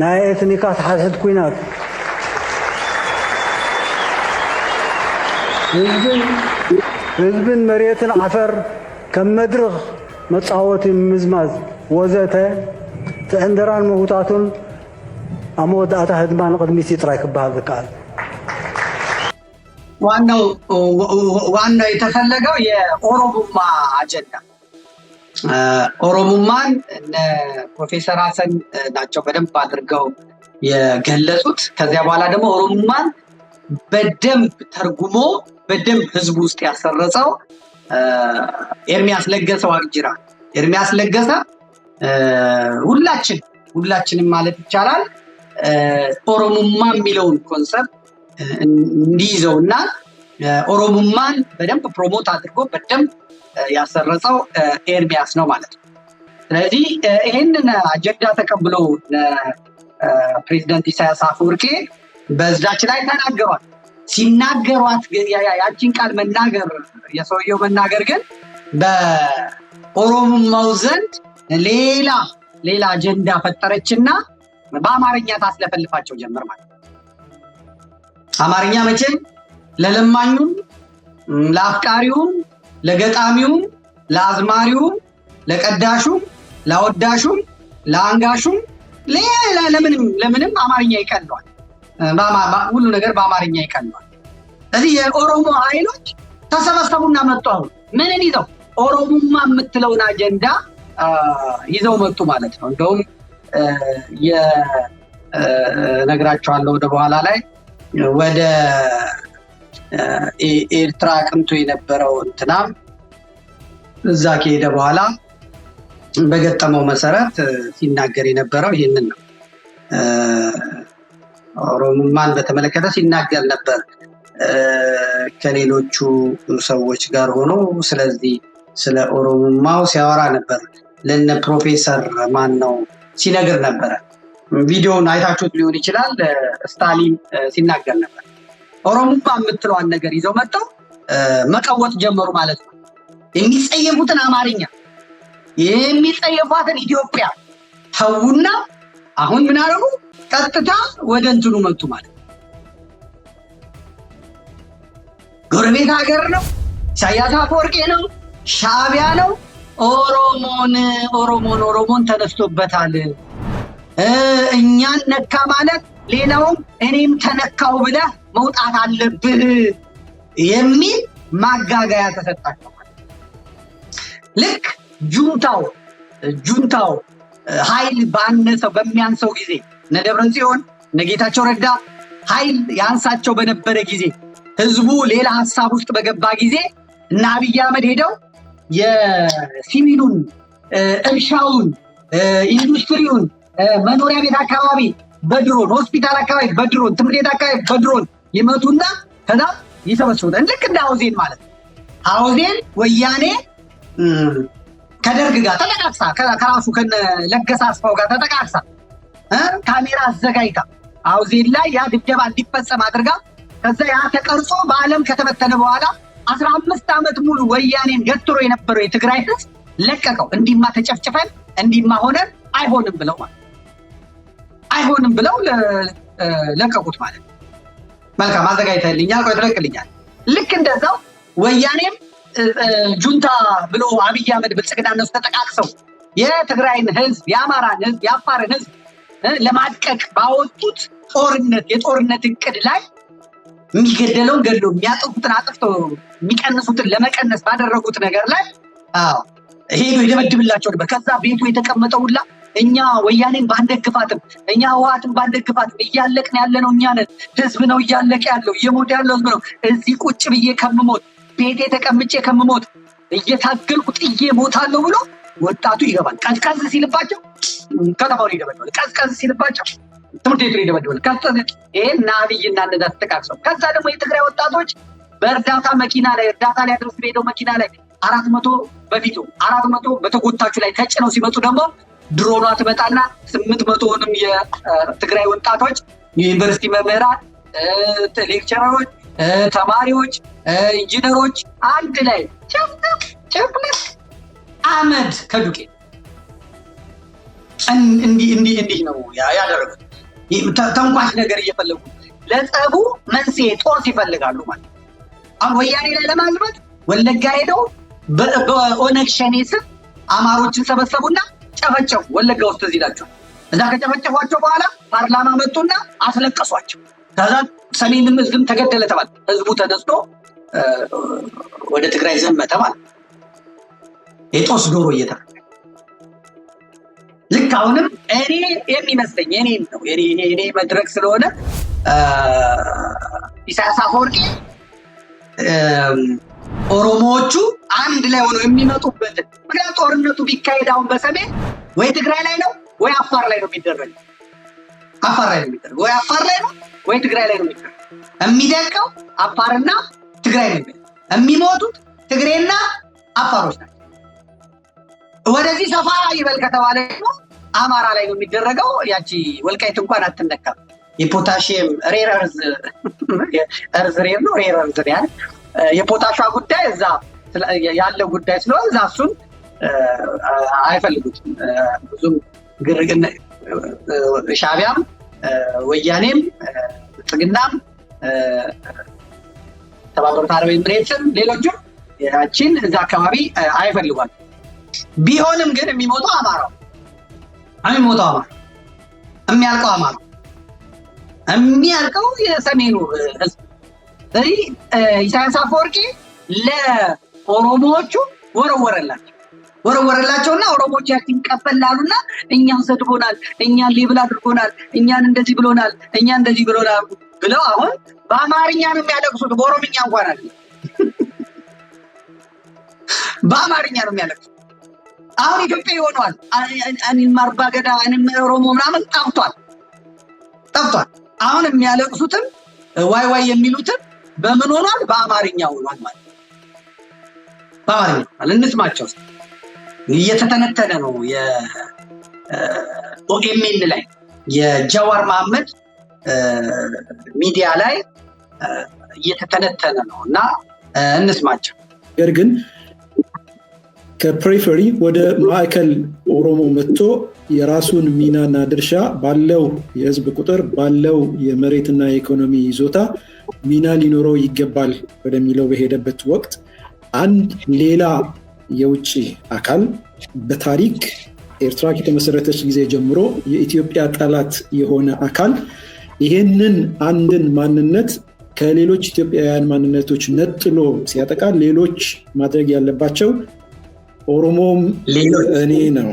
S6: ናይ ኤትኒካት ሓድሕድ ኩናት ህዝብን መሬትን ዓፈር ከም መድረኽ መፃወቲ ምዝማዝ ወዘተ ትዕንደራን ምሁታቱን ኣብ መወዳእታ ህድማ ንቅድሚት ጥራይ ክበሃል ዝከኣል። ዋናው የተፈለገው የኦሮሙማ አጀንዳ ኦሮሙማን እነ ፕሮፌሰር ሀሰን ናቸው በደንብ አድርገው የገለጹት። ከዚያ በኋላ ደግሞ ኦሮሙማን በደንብ ተርጉሞ በደንብ ህዝቡ ውስጥ ያሰረጸው ኤርሚያስ ለገሰ ዋቅጅራ። ኤርሚያስ ለገሰ ሁላችንም ማለት ይቻላል ኦሮሙማ የሚለውን ኮንሰፕት እንዲይዘውና ኦሮሙማን በደንብ ፕሮሞት አድርጎ በደንብ ያሰረጸው ኤርሚያስ ነው ማለት ነው። ስለዚህ ይህንን አጀንዳ ተቀብሎ ፕሬዚዳንት ኢሳያስ አፈወርቄ በዛች ላይ ተናገሯል። ሲናገሯት ያቺን ቃል መናገር የሰውየው መናገር ግን በኦሮሞማው ዘንድ ሌላ አጀንዳ ፈጠረችና በአማርኛ ታስለፈልፋቸው ጀመር ማለት ነው። አማርኛ መቼም ለለማኙም ለአፍቃሪውም ለገጣሚውም ለአዝማሪውም ለቀዳሹም ለአወዳሹም ለአንጋሹም ለምንም አማርኛ ይቀለዋል። ሁሉ ነገር በአማርኛ ይቀለዋል። ስለዚህ የኦሮሞ ኃይሎች ተሰበሰቡና መጡ። አሁን ምንን ይዘው ኦሮሞማ የምትለውን አጀንዳ ይዘው መጡ ማለት ነው። እንደውም ነግራቸዋለሁ ወደ በኋላ ላይ ወደ ኤርትራ ቅንቶ የነበረው እንትናም እዛ ከሄደ በኋላ በገጠመው መሰረት ሲናገር የነበረው ይህንን ነው። ኦሮሞማን በተመለከተ ሲናገር ነበር ከሌሎቹ ሰዎች ጋር ሆኖ። ስለዚህ ስለ ኦሮሞማው ሲያወራ ነበር። ለነ ፕሮፌሰር ማን ነው ሲነግር ነበረ።
S1: ቪዲዮውን አይታችሁት ሊሆን ይችላል። ስታሊን ሲናገር ነበር። ኦሮሞማ የምትለዋን ነገር ይዘው መጥተው መቀወጥ ጀመሩ ማለት ነው። የሚጸየፉትን አማርኛ የሚጸየፏትን ኢትዮጵያ ተውና አሁን ምን አደረጉ? ቀጥታ ወደ እንትኑ መጡ ማለት ነው። ጎረቤት ሀገር ነው፣ ኢሳያስ አፈወርቂ ነው፣ ሻዕቢያ ነው። ኦሮሞን ተነስቶበታል። እኛን ነካ ማለት ሌላውም እኔም ተነካው ብለህ መውጣት አለብህ የሚል ማጋጋያ ተሰጣቸው። ልክ ጁንታው ኃይል ባነሰው በሚያንሰው ጊዜ እነ ደብረጽዮን እነ ጌታቸው ረዳ ኃይል ያንሳቸው በነበረ ጊዜ ህዝቡ ሌላ ሀሳብ ውስጥ በገባ ጊዜ እና አብይ አህመድ ሄደው የሲቪሉን እርሻውን፣ ኢንዱስትሪውን፣ መኖሪያ ቤት አካባቢ በድሮን ሆስፒታል አካባቢ በድሮን ትምህርት ቤት አካባቢ በድሮን ይመቱና ከዛ ይሰበስቡታል። ልክ እንደ ሀውዜን ማለት ነው። ሀውዜን ወያኔ ከደርግ ጋር ተጠቃቅሳ ከራሱ ከለገሰ አስፋው ጋር ተጠቃቅሳ ካሜራ አዘጋጅታ ሀውዜን ላይ ያ ድብደባ እንዲፈጸም አድርጋ ከዛ ያ ተቀርጾ በዓለም ከተበተነ በኋላ 15 ዓመት ሙሉ ወያኔን ገትሮ የነበረው የትግራይ ህዝብ ለቀቀው። እንዲማ ተጨፍጭፈን እንዲማ ሆነን አይሆንም ብለው ለቀቁት ማለት ነው። መልካም አዘጋጅተልኛል፣ ቆይ ትለቅልኛል። ልክ እንደዛው ወያኔም ጁንታ ብሎ አብይ አህመድ ብልጽግና እነሱ ተጠቃቅሰው የትግራይን ህዝብ፣ የአማራን ህዝብ፣ የአፋርን ህዝብ ለማድቀቅ ባወጡት የጦርነት እቅድ ላይ የሚገደለውን ገድሎ የሚያጠፉትን አጥፍተው የሚቀንሱትን ለመቀነስ ባደረጉት ነገር ላይ ሄዶ ይደበድብላቸው ነበር። ከዛ ቤቱ የተቀመጠው ሁላ እኛ ወያኔን ባንደግፋትም እኛ ህወሓትን ባንደግፋትም እያለቅን ያለነው እኛ ነን፣ ህዝብ ነው እያለቀ ያለው፣ እየሞተ ያለው ህዝብ ነው። እዚህ ቁጭ ብዬ ከምሞት ቤቴ ተቀምጬ ከምሞት እየታገልኩ ጥዬ ሞታለሁ ብሎ ወጣቱ ይገባል። ቀዝቀዝ ሲልባቸው ከተማውን ይደበድባል። ቀዝቀዝ ሲልባቸው ትምህርት ቤቱን ይደበድባል። ይሄን አብይና እንደዛ ተጠቃቅሰው ከዛ ደግሞ የትግራይ ወጣቶች በእርዳታ መኪና ላይ እርዳታ ሊያደርስ በሄደው መኪና ላይ 400 በተጎታቹ ላይ ተጭነው ሲመጡ ደግሞ ድሮኗ ትመጣና 800ንም የትግራይ ወጣቶች የዩኒቨርሲቲ መምህራን፣ ሌክቸረሮች፣ ተማሪዎች፣ ኢንጂነሮች አንድ ላይ ጨፍለቅ አመድ ከዱቄት እንዲህ ነው ያደረጉት። ተንኳሽ ነገር እየፈለጉ ለጸቡ መንስኤ ጦስ ይፈልጋሉ ማለት። አሁን ወያኔ ላይ ለማዝመት ወለጋ ሄደው በኦነግ ሸኔ ስም አማሮችን ሰበሰቡና ጨፈጨፉ። ወለጋ ውስጥ እዚህ ናቸው። እዛ ከጨፈጨፏቸው በኋላ ፓርላማ መጡና አስለቀሷቸው። ከዛ ሰሜንም ህዝብም ተገደለ ተባለ። ህዝቡ ተነስቶ ወደ ትግራይ ዘመተ ማለት የጦስ ዶሮ እየተፈለገ ልክ አሁንም እኔ የሚመስለኝ እኔ መድረክ ስለሆነ ኢሳያስ አፈወርቂ ኦሮሞዎቹ አንድ ላይ ሆነው የሚመጡበትን ምክንያቱም ጦርነቱ ቢካሄድ አሁን በሰሜን ወይ ትግራይ ላይ ነው ወይ አፋር ላይ ነው የሚደረገው። ወይ አፋር ላይ ነው ወይ ትግራይ ላይ ነው የሚደረገው። የሚደቀው አፋርና ትግራይ ነው። የሚሞቱት ትግሬና አፋሮች ናቸው። ወደዚህ ሰፋ ይበል ከተባለ አማራ ላይ ነው የሚደረገው። ያቺ ወልቃይት እንኳን አትነካም። የፖታሽየም ሬረርዝ ያለ የፖታሿ ጉዳይ እዛ ያለው ጉዳይ ስለሆነ እዛ እሱን አይፈልጉትም። ብዙም ግርግር ሻዕቢያም ወያኔም ብልጽግናም ተባበሩት አረብ ኤሚሬትስም ሌሎችም ያቺን እዛ አካባቢ አይፈልጓል። ቢሆንም ግን የሚሞተው አማራው የሚያልቀው አማራው የሚያልቀው የሰሜኑ ህዝብ። ስለዚህ ኢሳያስ አፈወርቂ ለኦሮሞዎቹ ወረወረላቸውና ኦሮሞዎች ያችን ቀበላሉና እኛን ሰድቦናል፣ እኛን ሌብል አድርጎናል፣ እኛን እንደዚህ ብሎናል ብለው አሁን በአማርኛ ነው የሚያለቅሱት። በኦሮምኛ እንኳን አለ በአማርኛ ነው የሚያለቅሱት። አሁን ኢትዮጵያ ይሆነዋል። እኔም አርባ ገዳ እኔም ኦሮሞ ምናምን ጠፍቷል። አሁን የሚያለቅሱትን ዋይ የሚሉትን በምን ሆኗል? በአማርኛ ሆኗል ማለት በአማርኛ እንስማቸው። እየተተነተነ ነው የኦኤምኤን ላይ የጀዋር መሐመድ ሚዲያ ላይ እየተተነተነ ነው እና እንስማቸው።
S7: ነገር ግን ከፕሪፈሪ ወደ ማዕከል ኦሮሞ መጥቶ የራሱን ሚናና ድርሻ ባለው የህዝብ ቁጥር ባለው የመሬትና የኢኮኖሚ ይዞታ ሚና ሊኖረው ይገባል ወደሚለው በሄደበት ወቅት አንድ ሌላ የውጭ አካል በታሪክ ኤርትራ ከተመሰረተች ጊዜ ጀምሮ የኢትዮጵያ ጠላት የሆነ አካል ይሄንን አንድን ማንነት ከሌሎች ኢትዮጵያውያን ማንነቶች ነጥሎ ሲያጠቃ ሌሎች ማድረግ ያለባቸው ኦሮሞም እኔ ነው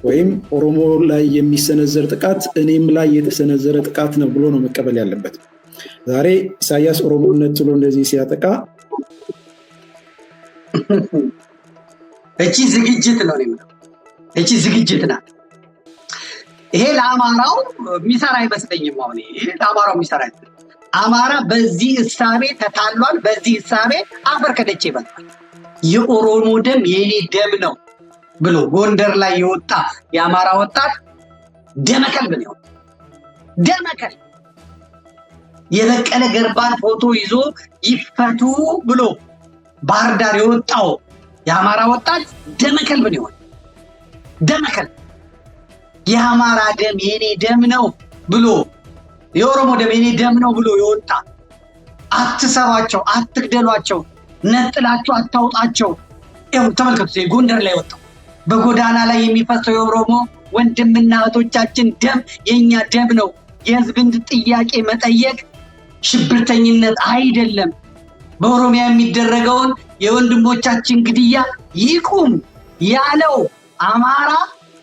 S7: ወይም ኦሮሞ ላይ የሚሰነዘር ጥቃት እኔም ላይ የተሰነዘረ ጥቃት ነው ብሎ ነው መቀበል ያለበት። ዛሬ ኢሳያስ ኦሮሞን ነጥሎ እንደዚህ ሲያጠቃ
S1: እቺ ዝግጅት ነው ነው እቺ ዝግጅት ናት። ይሄ ለአማራው የሚሰራ አይመስለኝም። አሁን ይሄ ለአማራው የሚሰራ አይመስለኝም። አማራ በዚህ እሳቤ ተታሏል። በዚህ እሳቤ አፈር ከደቼ ይበልጣል። የኦሮሞ ደም የኔ ደም ነው ብሎ ጎንደር ላይ የወጣ የአማራ ወጣት ደመከልብ ነው። ደመከል የበቀለ ገርባን ፎቶ ይዞ ይፈቱ ብሎ ባህር ዳር የወጣው የአማራ ወጣት ደመከልብ ነው። ደመከል የአማራ ደም የኔ ደም ነው ብሎ የኦሮሞ ደም የኔ ደም ነው ብሎ የወጣ አትሰሯቸው፣ አትግደሏቸው፣ ነጥላችሁ አታውጣቸው። ይኸው ተመልከቱ። ጎንደር ላይ ወጣው በጎዳና ላይ የሚፈሰው የኦሮሞ ወንድምና እህቶቻችን ደም የኛ ደም ነው። የህዝብን ጥያቄ መጠየቅ ሽብርተኝነት አይደለም። በኦሮሚያ የሚደረገውን የወንድሞቻችን ግድያ ይቁም ያለው አማራ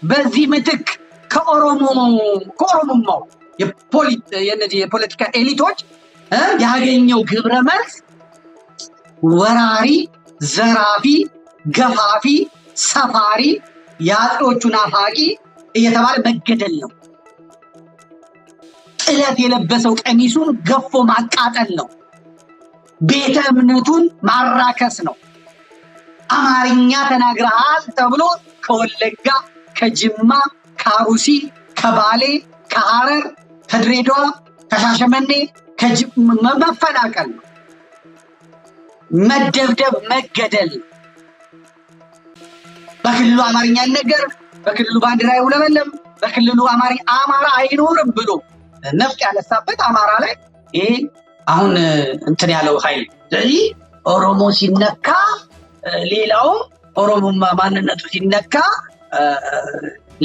S1: በዚህ ምትክ ከኦሮሞማው የፖለቲካ ኤሊቶች ያገኘው ግብረ መልስ ወራሪ፣ ዘራፊ፣ ገፋፊ፣ ሰፋሪ፣ የአጥሮቹ ናፋቂ እየተባለ መገደል ነው። ጥለት የለበሰው ቀሚሱን ገፎ ማቃጠል ነው። ቤተ እምነቱን ማራከስ ነው። አማርኛ ተናግረሃል ተብሎ ከወለጋ፣ ከጅማ፣ ከአሩሲ፣ ከባሌ፣ ከሐረር፣ ከድሬዳዋ፣ ከሻሸመኔ መፈናቀል ነው። መደብደብ፣ መገደል ነው። በክልሉ አማርኛ ነገር፣ በክልሉ ባንዲራ ይውለበለም፣ በክልሉ አማራ አይኖርም ብሎ ነፍጥ ያነሳበት አማራ ላይ ይሄ አሁን እንትን ያለው ኃይል። ስለዚህ ኦሮሞ ሲነካ ሌላው ኦሮሞማ ማንነቱ ሲነካ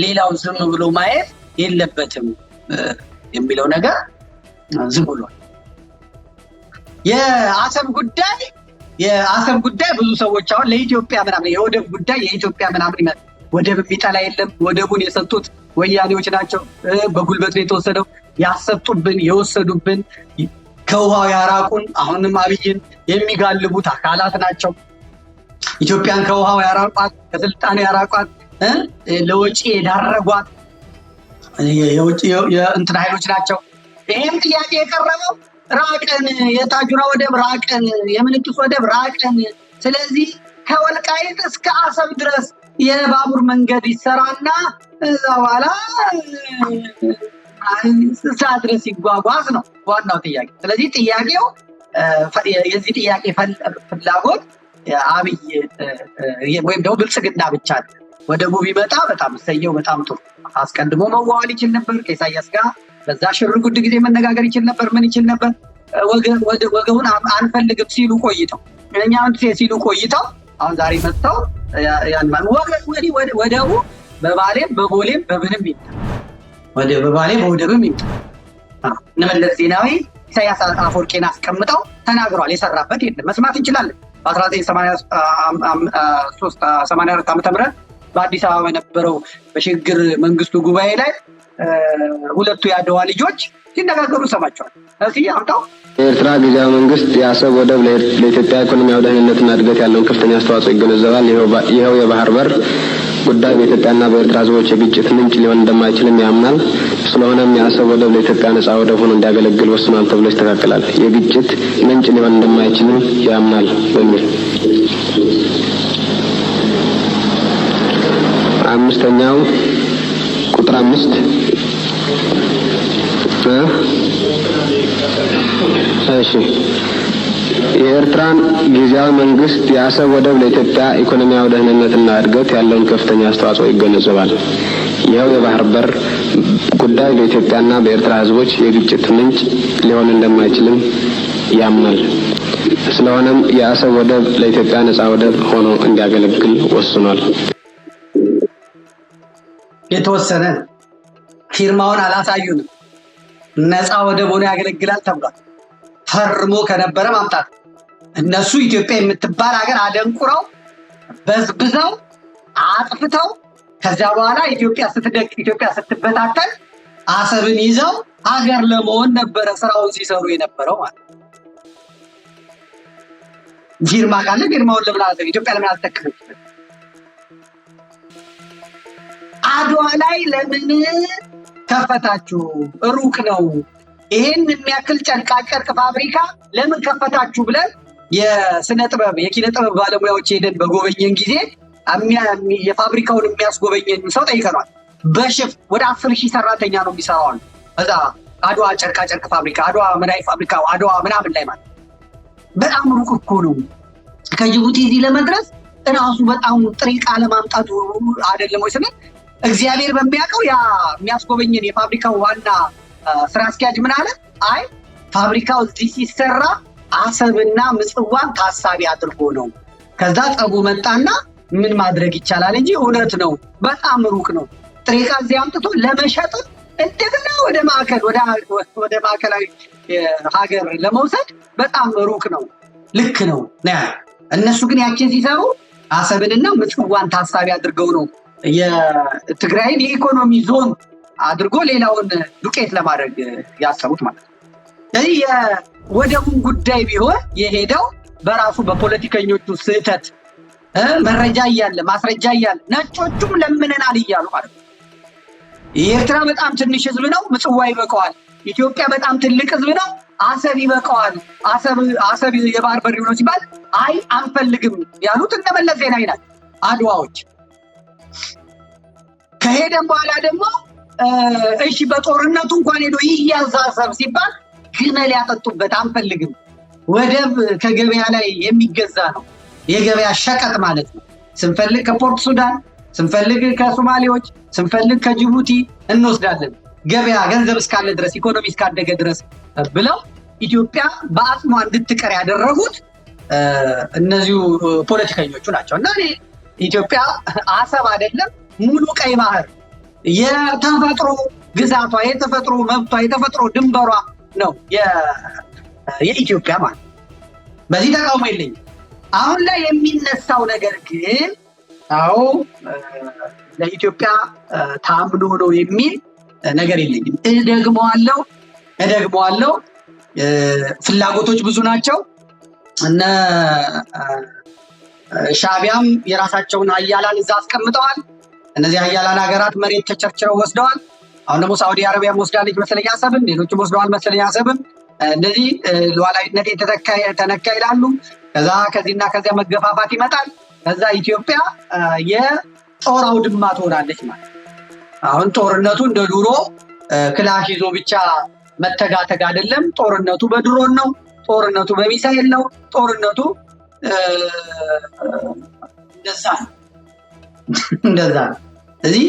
S1: ሌላው ዝም ብሎ ማየት የለበትም የሚለው ነገር ዝም ብሏል። የአሰብ ጉዳይ ብዙ ሰዎች አሁን ለኢትዮጵያ ምናምን የወደብ ጉዳይ የኢትዮጵያ ምናምን ይመጣ ወደብ የሚጠላ የለም። ወደቡን የሰጡት ወያኔዎች ናቸው። በጉልበት ነው የተወሰደው። ያሰጡብን የወሰዱብን ከውሃው ያራቁን አሁንም አብይን የሚጋልቡት አካላት ናቸው። ኢትዮጵያን ከውሃው ያራቋት፣ ከስልጣን ያራቋት፣ ለወጪ የዳረጓት የእንትን ኃይሎች ናቸው። ይህም ጥያቄ የቀረበው ራቀን፣ የታጁራ ወደብ ራቀን፣ የምንጭስ ወደብ ራቀን። ስለዚህ ከወልቃይት እስከ አሰብ ድረስ የባቡር መንገድ ይሰራና እዛ በኋላ እዛ ድረስ ይጓጓዝ ነው ዋናው ጥያቄ። ስለዚህ ጥያቄው የዚህ ጥያቄ ፍላጎት አብይ ወይም ደግሞ ብልጽግና ብቻ ነው። ወደቡ ቢመጣ በጣም እሰየው፣ በጣም ጥሩ። አስቀድሞ መዋዋል ይችል ነበር ከኢሳያስ ጋር። በዛ ሽር ጉድ ጊዜ መነጋገር ይችል ነበር። ምን ይችል ነበር? ወገቡን አንፈልግም ሲሉ ቆይተው ሲሉ ቆይተው አሁን ዛሬ መጥተው ወደቡ በባሌም በቦሌም በምንም ይምጣ፣ በባሌም በወደብም ይምጣ። እነመለስ ዜናዊ ኢሳያስ አፈወርቂን አስቀምጠው ተናግሯል። የሰራበት የለም። መስማት እንችላለን። በ1984 ዓ.ም በአዲስ አበባ በነበረው በሽግግር መንግስቱ ጉባኤ ላይ ሁለቱ የአድዋ ልጆች ሲነጋገሩ ሰማቸዋል። እስኪ አምጣው።
S8: የኤርትራ ጊዜያዊ መንግስት የአሰብ ወደብ ለኢትዮጵያ ኢኮኖሚያዊ ደህንነትና እድገት ያለውን ከፍተኛ አስተዋጽኦ ይገነዘባል። ይኸው የባህር በር ጉዳይ በኢትዮጵያና በኤርትራ ህዝቦች የግጭት ምንጭ ሊሆን እንደማይችልም ያምናል። ስለሆነም የአሰብ ወደብ ለኢትዮጵያ ነጻ ወደብ ሆኖ እንዲያገለግል ወስኗል ተብሎ ይስተካከላል። የግጭት ምንጭ ሊሆን እንደማይችልም ያምናል በሚል አምስተኛው ቁጥር 5 እሺ የኤርትራን ጊዜያዊ መንግስት የአሰብ ወደብ ለኢትዮጵያ ኢኮኖሚያዊ ደህንነትና እድገት ያለውን ከፍተኛ አስተዋጽኦ ይገነዘባል። ይኸው የባህር በር ጉዳይ በኢትዮጵያና በኤርትራ ህዝቦች የግጭት ምንጭ ሊሆን እንደማይችልም ያምናል። ስለሆነም የአሰብ ወደብ ለኢትዮጵያ ነጻ ወደብ ሆኖ እንዲያገለግል ወስኗል።
S1: የተወሰነ ፊርማውን አላሳዩንም። ነጻ ወደብ ሆኖ ያገለግላል ተብሏል። ፈርሞ ከነበረ ማምጣት እነሱ ኢትዮጵያ የምትባል ሀገር አደንቁረው በዝብዘው አጥፍተው ከዚያ በኋላ ኢትዮጵያ ስትበታተን አሰብን ይዘው ሀገር ለመሆን ነበረ ስራውን ሲሰሩ የነበረው ማለት ነው። ፊርማ ካለ ፊርማውን ለምን አላዘገ ኢትዮጵያ ለምን አልተጠቀመችም? አድዋ ላይ ለምን ከፈታችሁ? ሩቅ ነው። ይሄን የሚያክል ጨርቃጨርቅ ፋብሪካ ለምን ከፈታችሁ ብለን የስነ ጥበብ የኪነ ጥበብ ባለሙያዎች ሄደን በጎበኘን ጊዜ የፋብሪካውን የሚያስጎበኘን ሰው ጠይቀናል። በሽፍ ወደ 10,000 ሰራተኛ ነው የሚሰራው እዛ አድዋ ጨርቃጨርቅ ፋብሪካ፣ አድዋ መድኃኒት ፋብሪካ፣ አድዋ ምናምን ላይ ማለት በጣም ሩቅ እኮ ነው። ከጅቡቲ እዚህ ለመድረስ እራሱ በጣም ጥሬ ዕቃ ለማምጣቱ አይደለም ወይ ስንል እግዚአብሔር በሚያውቀው ያ የሚያስጎበኘን የፋብሪካው ዋና ስራ አስኪያጅ ምን አለ? አይ ፋብሪካው እዚህ ሲሰራ አሰብና ምጽዋን ታሳቢ አድርጎ ነው። ከዛ ጸቡ መጣና ምን ማድረግ ይቻላል እንጂ እውነት ነው፣ በጣም ሩቅ ነው። ጥሬ ዕቃ እዚህ አምጥቶ ለመሸጥ እንደገና ወደ ማዕከላዊ ሀገር ለመውሰድ በጣም ሩቅ ነው። ልክ ነው። እነሱ ግን ያችን ሲሰሩ አሰብንና ምጽዋን ታሳቢ አድርገው ነው የትግራይን የኢኮኖሚ ዞን አድርጎ ሌላውን ዱቄት ለማድረግ ያሰቡት ማለት ነው። ስለዚህ የወደቡን ጉዳይ ቢሆን የሄደው በራሱ በፖለቲከኞቹ ስህተት መረጃ እያለ ማስረጃ እያለ ነጮቹም ለምነናል እያሉ ማለት ነው። የኤርትራ በጣም ትንሽ ህዝብ ነው፣ ምጽዋ ይበቀዋል። ኢትዮጵያ በጣም ትልቅ ህዝብ ነው፣ አሰብ ይበቀዋል። አሰብ የባህር በር ነው ሲባል አይ አንፈልግም ያሉት እነ መለስ ዜናዊ ናቸው አድዋዎች። ከሄደም በኋላ ደግሞ እሺ በጦርነቱ እንኳን ሄዶ ይያዝ አሰብ ሲባል ግመል ያጠጡበት አንፈልግም። ወደብ ከገበያ ላይ የሚገዛ ነው፣ የገበያ ሸቀጥ ማለት ነው። ስንፈልግ ከፖርት ሱዳን፣ ስንፈልግ ከሶማሌዎች፣ ስንፈልግ ከጅቡቲ እንወስዳለን። ገበያ ገንዘብ እስካለ ድረስ ኢኮኖሚ እስካደገ ድረስ ብለው ኢትዮጵያ በአጽሟ እንድትቀር ያደረጉት እነዚሁ ፖለቲከኞቹ ናቸው። እና ኢትዮጵያ አሰብ አይደለም ሙሉ ቀይ ባህር የተፈጥሮ ግዛቷ፣ የተፈጥሮ መብቷ፣ የተፈጥሮ ድንበሯ ነው የኢትዮጵያ ማለት። በዚህ ተቃውሞ የለኝም። አሁን ላይ የሚነሳው ነገር ግን አዎ ለኢትዮጵያ ታምኖ ነው የሚል ነገር የለኝም። እደግመዋለሁ። ፍላጎቶች ብዙ ናቸው። እነ ሻዕቢያም የራሳቸውን ሀያላን እዛ አስቀምጠዋል። እነዚህ ሀያላን ሀገራት መሬት ተቸርችረው ወስደዋል። አሁን ደግሞ ሳዑዲ አረቢያም ወስዳለች መሰለኝ አሰብን፣ ሌሎችም ወስደዋል መሰለኝ አሰብን። እንደዚህ ሉዓላዊነት ተነካ ይላሉ። ከዚህና ከዚያ መገፋፋት ይመጣል። ከዛ ኢትዮጵያ የጦር አውድማ ትሆናለች ማለት። አሁን ጦርነቱ እንደ ድሮ ክላሽ ይዞ ብቻ መተጋተግ አይደለም። ጦርነቱ በድሮን ነው። ጦርነቱ በሚሳኤል ነው። ጦርነቱ እንደዛ ነው። እዚህ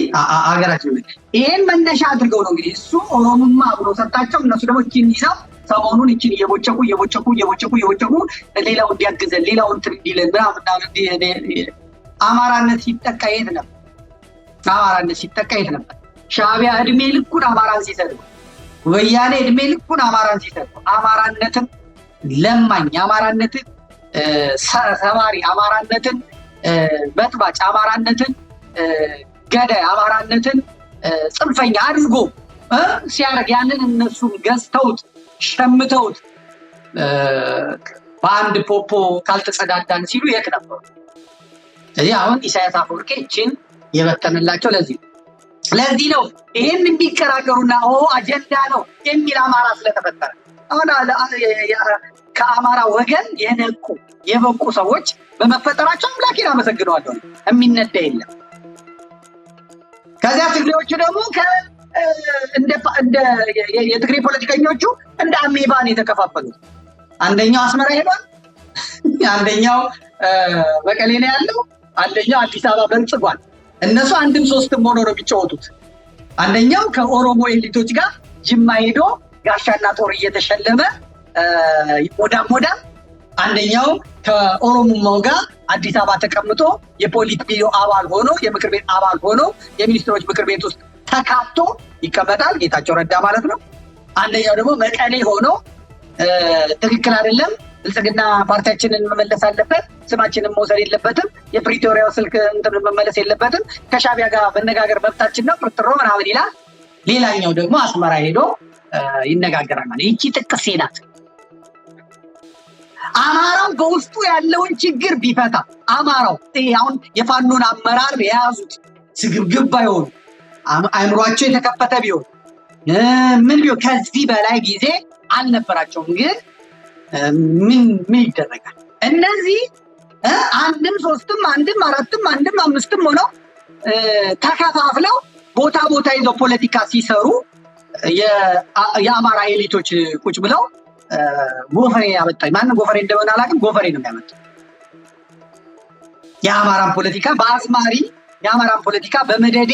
S1: ሀገራችን ይሄን መነሻ አድርገው ነው እንግዲህ እሱ ኦሮሞማ ብሎ ሰጣቸው። እነሱ ደግሞ እቺን ይዘው ሰሞኑን እቺን እየቦጨቁ ሌላው እንዲያግዘን ሌላው እንትን እንዲለን ምናምን አማራነት ሲጠቃ የት ነበር? ሻዕቢያ እድሜ ልኩን አማራን ሲሰጥ፣ ወያኔ እድሜ ልኩን አማራን ሲሰጥ፣ አማራነትን ለማኝ፣ አማራነትን ሰባሪ፣ አማራነትን በጥባጭ፣ አማራነትን ገዳይ፣ አማራነትን ጽንፈኛ አድርጎ ሲያደርግ ያንን እነሱ ገዝተውት ሸምተውት በአንድ ፖፖ ካልተጸዳዳን ሲሉ የት ነበሩ? ስለዚህ አሁን ኢሳያስ አፈወርቂ እችን የበተንላቸው ለዚህ ነው ይህን የሚከራከሩና አጀንዳ ነው የሚል አማራ ስለተፈጠረ አሁን ከአማራ ወገን የበቁ ሰዎች በመፈጠራቸው አምላኬን አመሰግነዋለሁ። የሚነዳ የለም። ከዚያ ትግሬዎቹ ደግሞ እንደ የትግራይ ፖለቲከኞቹ እንደ አሜባን የተከፋፈሉት። አንደኛው አስመራ ሄዷል፣ አንደኛው መቀሌ ነው ያለው፣ አንደኛው አዲስ አበባ በልጽጓል። እነሱ አንድም ሶስትም ሆኖ ነው የሚጫወቱት። አንደኛው ከኦሮሞ ኤሊቶች ጋር ጅማ ሄዶ ጋሻና ጦር እየተሸለመ ሞዳም፣ አንደኛው ከኦሮሞማው ጋር አዲስ አበባ ተቀምጦ የፖሊት ቢሮ አባል ሆኖ የምክር ቤት አባል ሆኖ የሚኒስትሮች ምክር ቤት ውስጥ ተካቶ ይቀመጣል፣ ጌታቸው ረዳ ማለት ነው። አንደኛው ደግሞ መቀሌ ሆኖ ትክክል አይደለም፣ ብልጽግና ፓርቲያችንን መመለስ አለበት፣ ስማችንን መውሰድ የለበትም፣ የፕሪቶሪያው ስልክ መመለስ የለበትም፣ ከሻቢያ ጋር መነጋገር መብታችን ነው ፍርጥሮ ምናምን ይላል። ሌላኛው ደግሞ አስመራ ሄዶ ይነጋገራል ማለት ይቺ ጥቅሴ ናት። አማራው በውስጡ ያለውን ችግር ቢፈታ አማራው አሁን የፋኖን አመራር የያዙት ስግብግብ ባይሆኑ አእምሯቸው የተከፈተ ቢሆን ምን ቢሆን ከዚህ በላይ ጊዜ አልነበራቸውም። ግን ምን ይደረጋል? እነዚህ አንድም ሶስትም አንድም አራትም አንድም አምስትም ሆነው ተከፋፍለው ቦታ ይዘው ፖለቲካ ሲሰሩ የአማራ ኤሊቶች ቁጭ ብለው ጎፈሬ ያመጣኝ ማንም ጎፈሬ እንደሆነ አላውቅም፣ ጎፈሬ ነው የሚያመጣው። የአማራን ፖለቲካ በአስማሪ የአማራን ፖለቲካ በመደዴ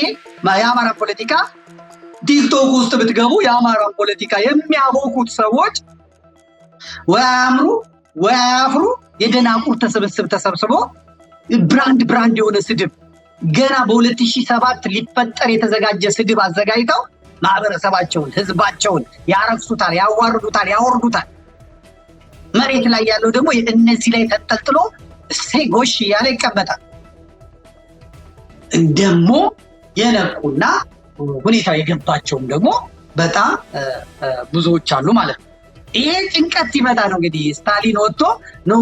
S1: የአማራን ፖለቲካ ቲክቶክ ውስጥ ብትገቡ የአማራን ፖለቲካ የሚያቦኩት ሰዎች ወይ አያምሩ ወይ አያፍሩ። የደናቁር ተሰብስብ ተሰብስቦ ብራንድ የሆነ ስድብ ገና በ2007 ሊፈጠር የተዘጋጀ ስድብ አዘጋጅተው ማህበረሰባቸውን ህዝባቸውን ያረክሱታል፣ ያዋርዱታል፣ ያወርዱታል። መሬት ላይ ያለው ደግሞ እነዚህ ላይ ተጠልጥሎ ጎሽ እያለ ይቀመጣል። ደግሞ የነቁና ሁኔታው የገባቸውም ደግሞ በጣም ብዙዎች አሉ ማለት ነው። ይሄ ጭንቀት ሲመጣ ነው እንግዲህ ስታሊን ወጥቶ ነው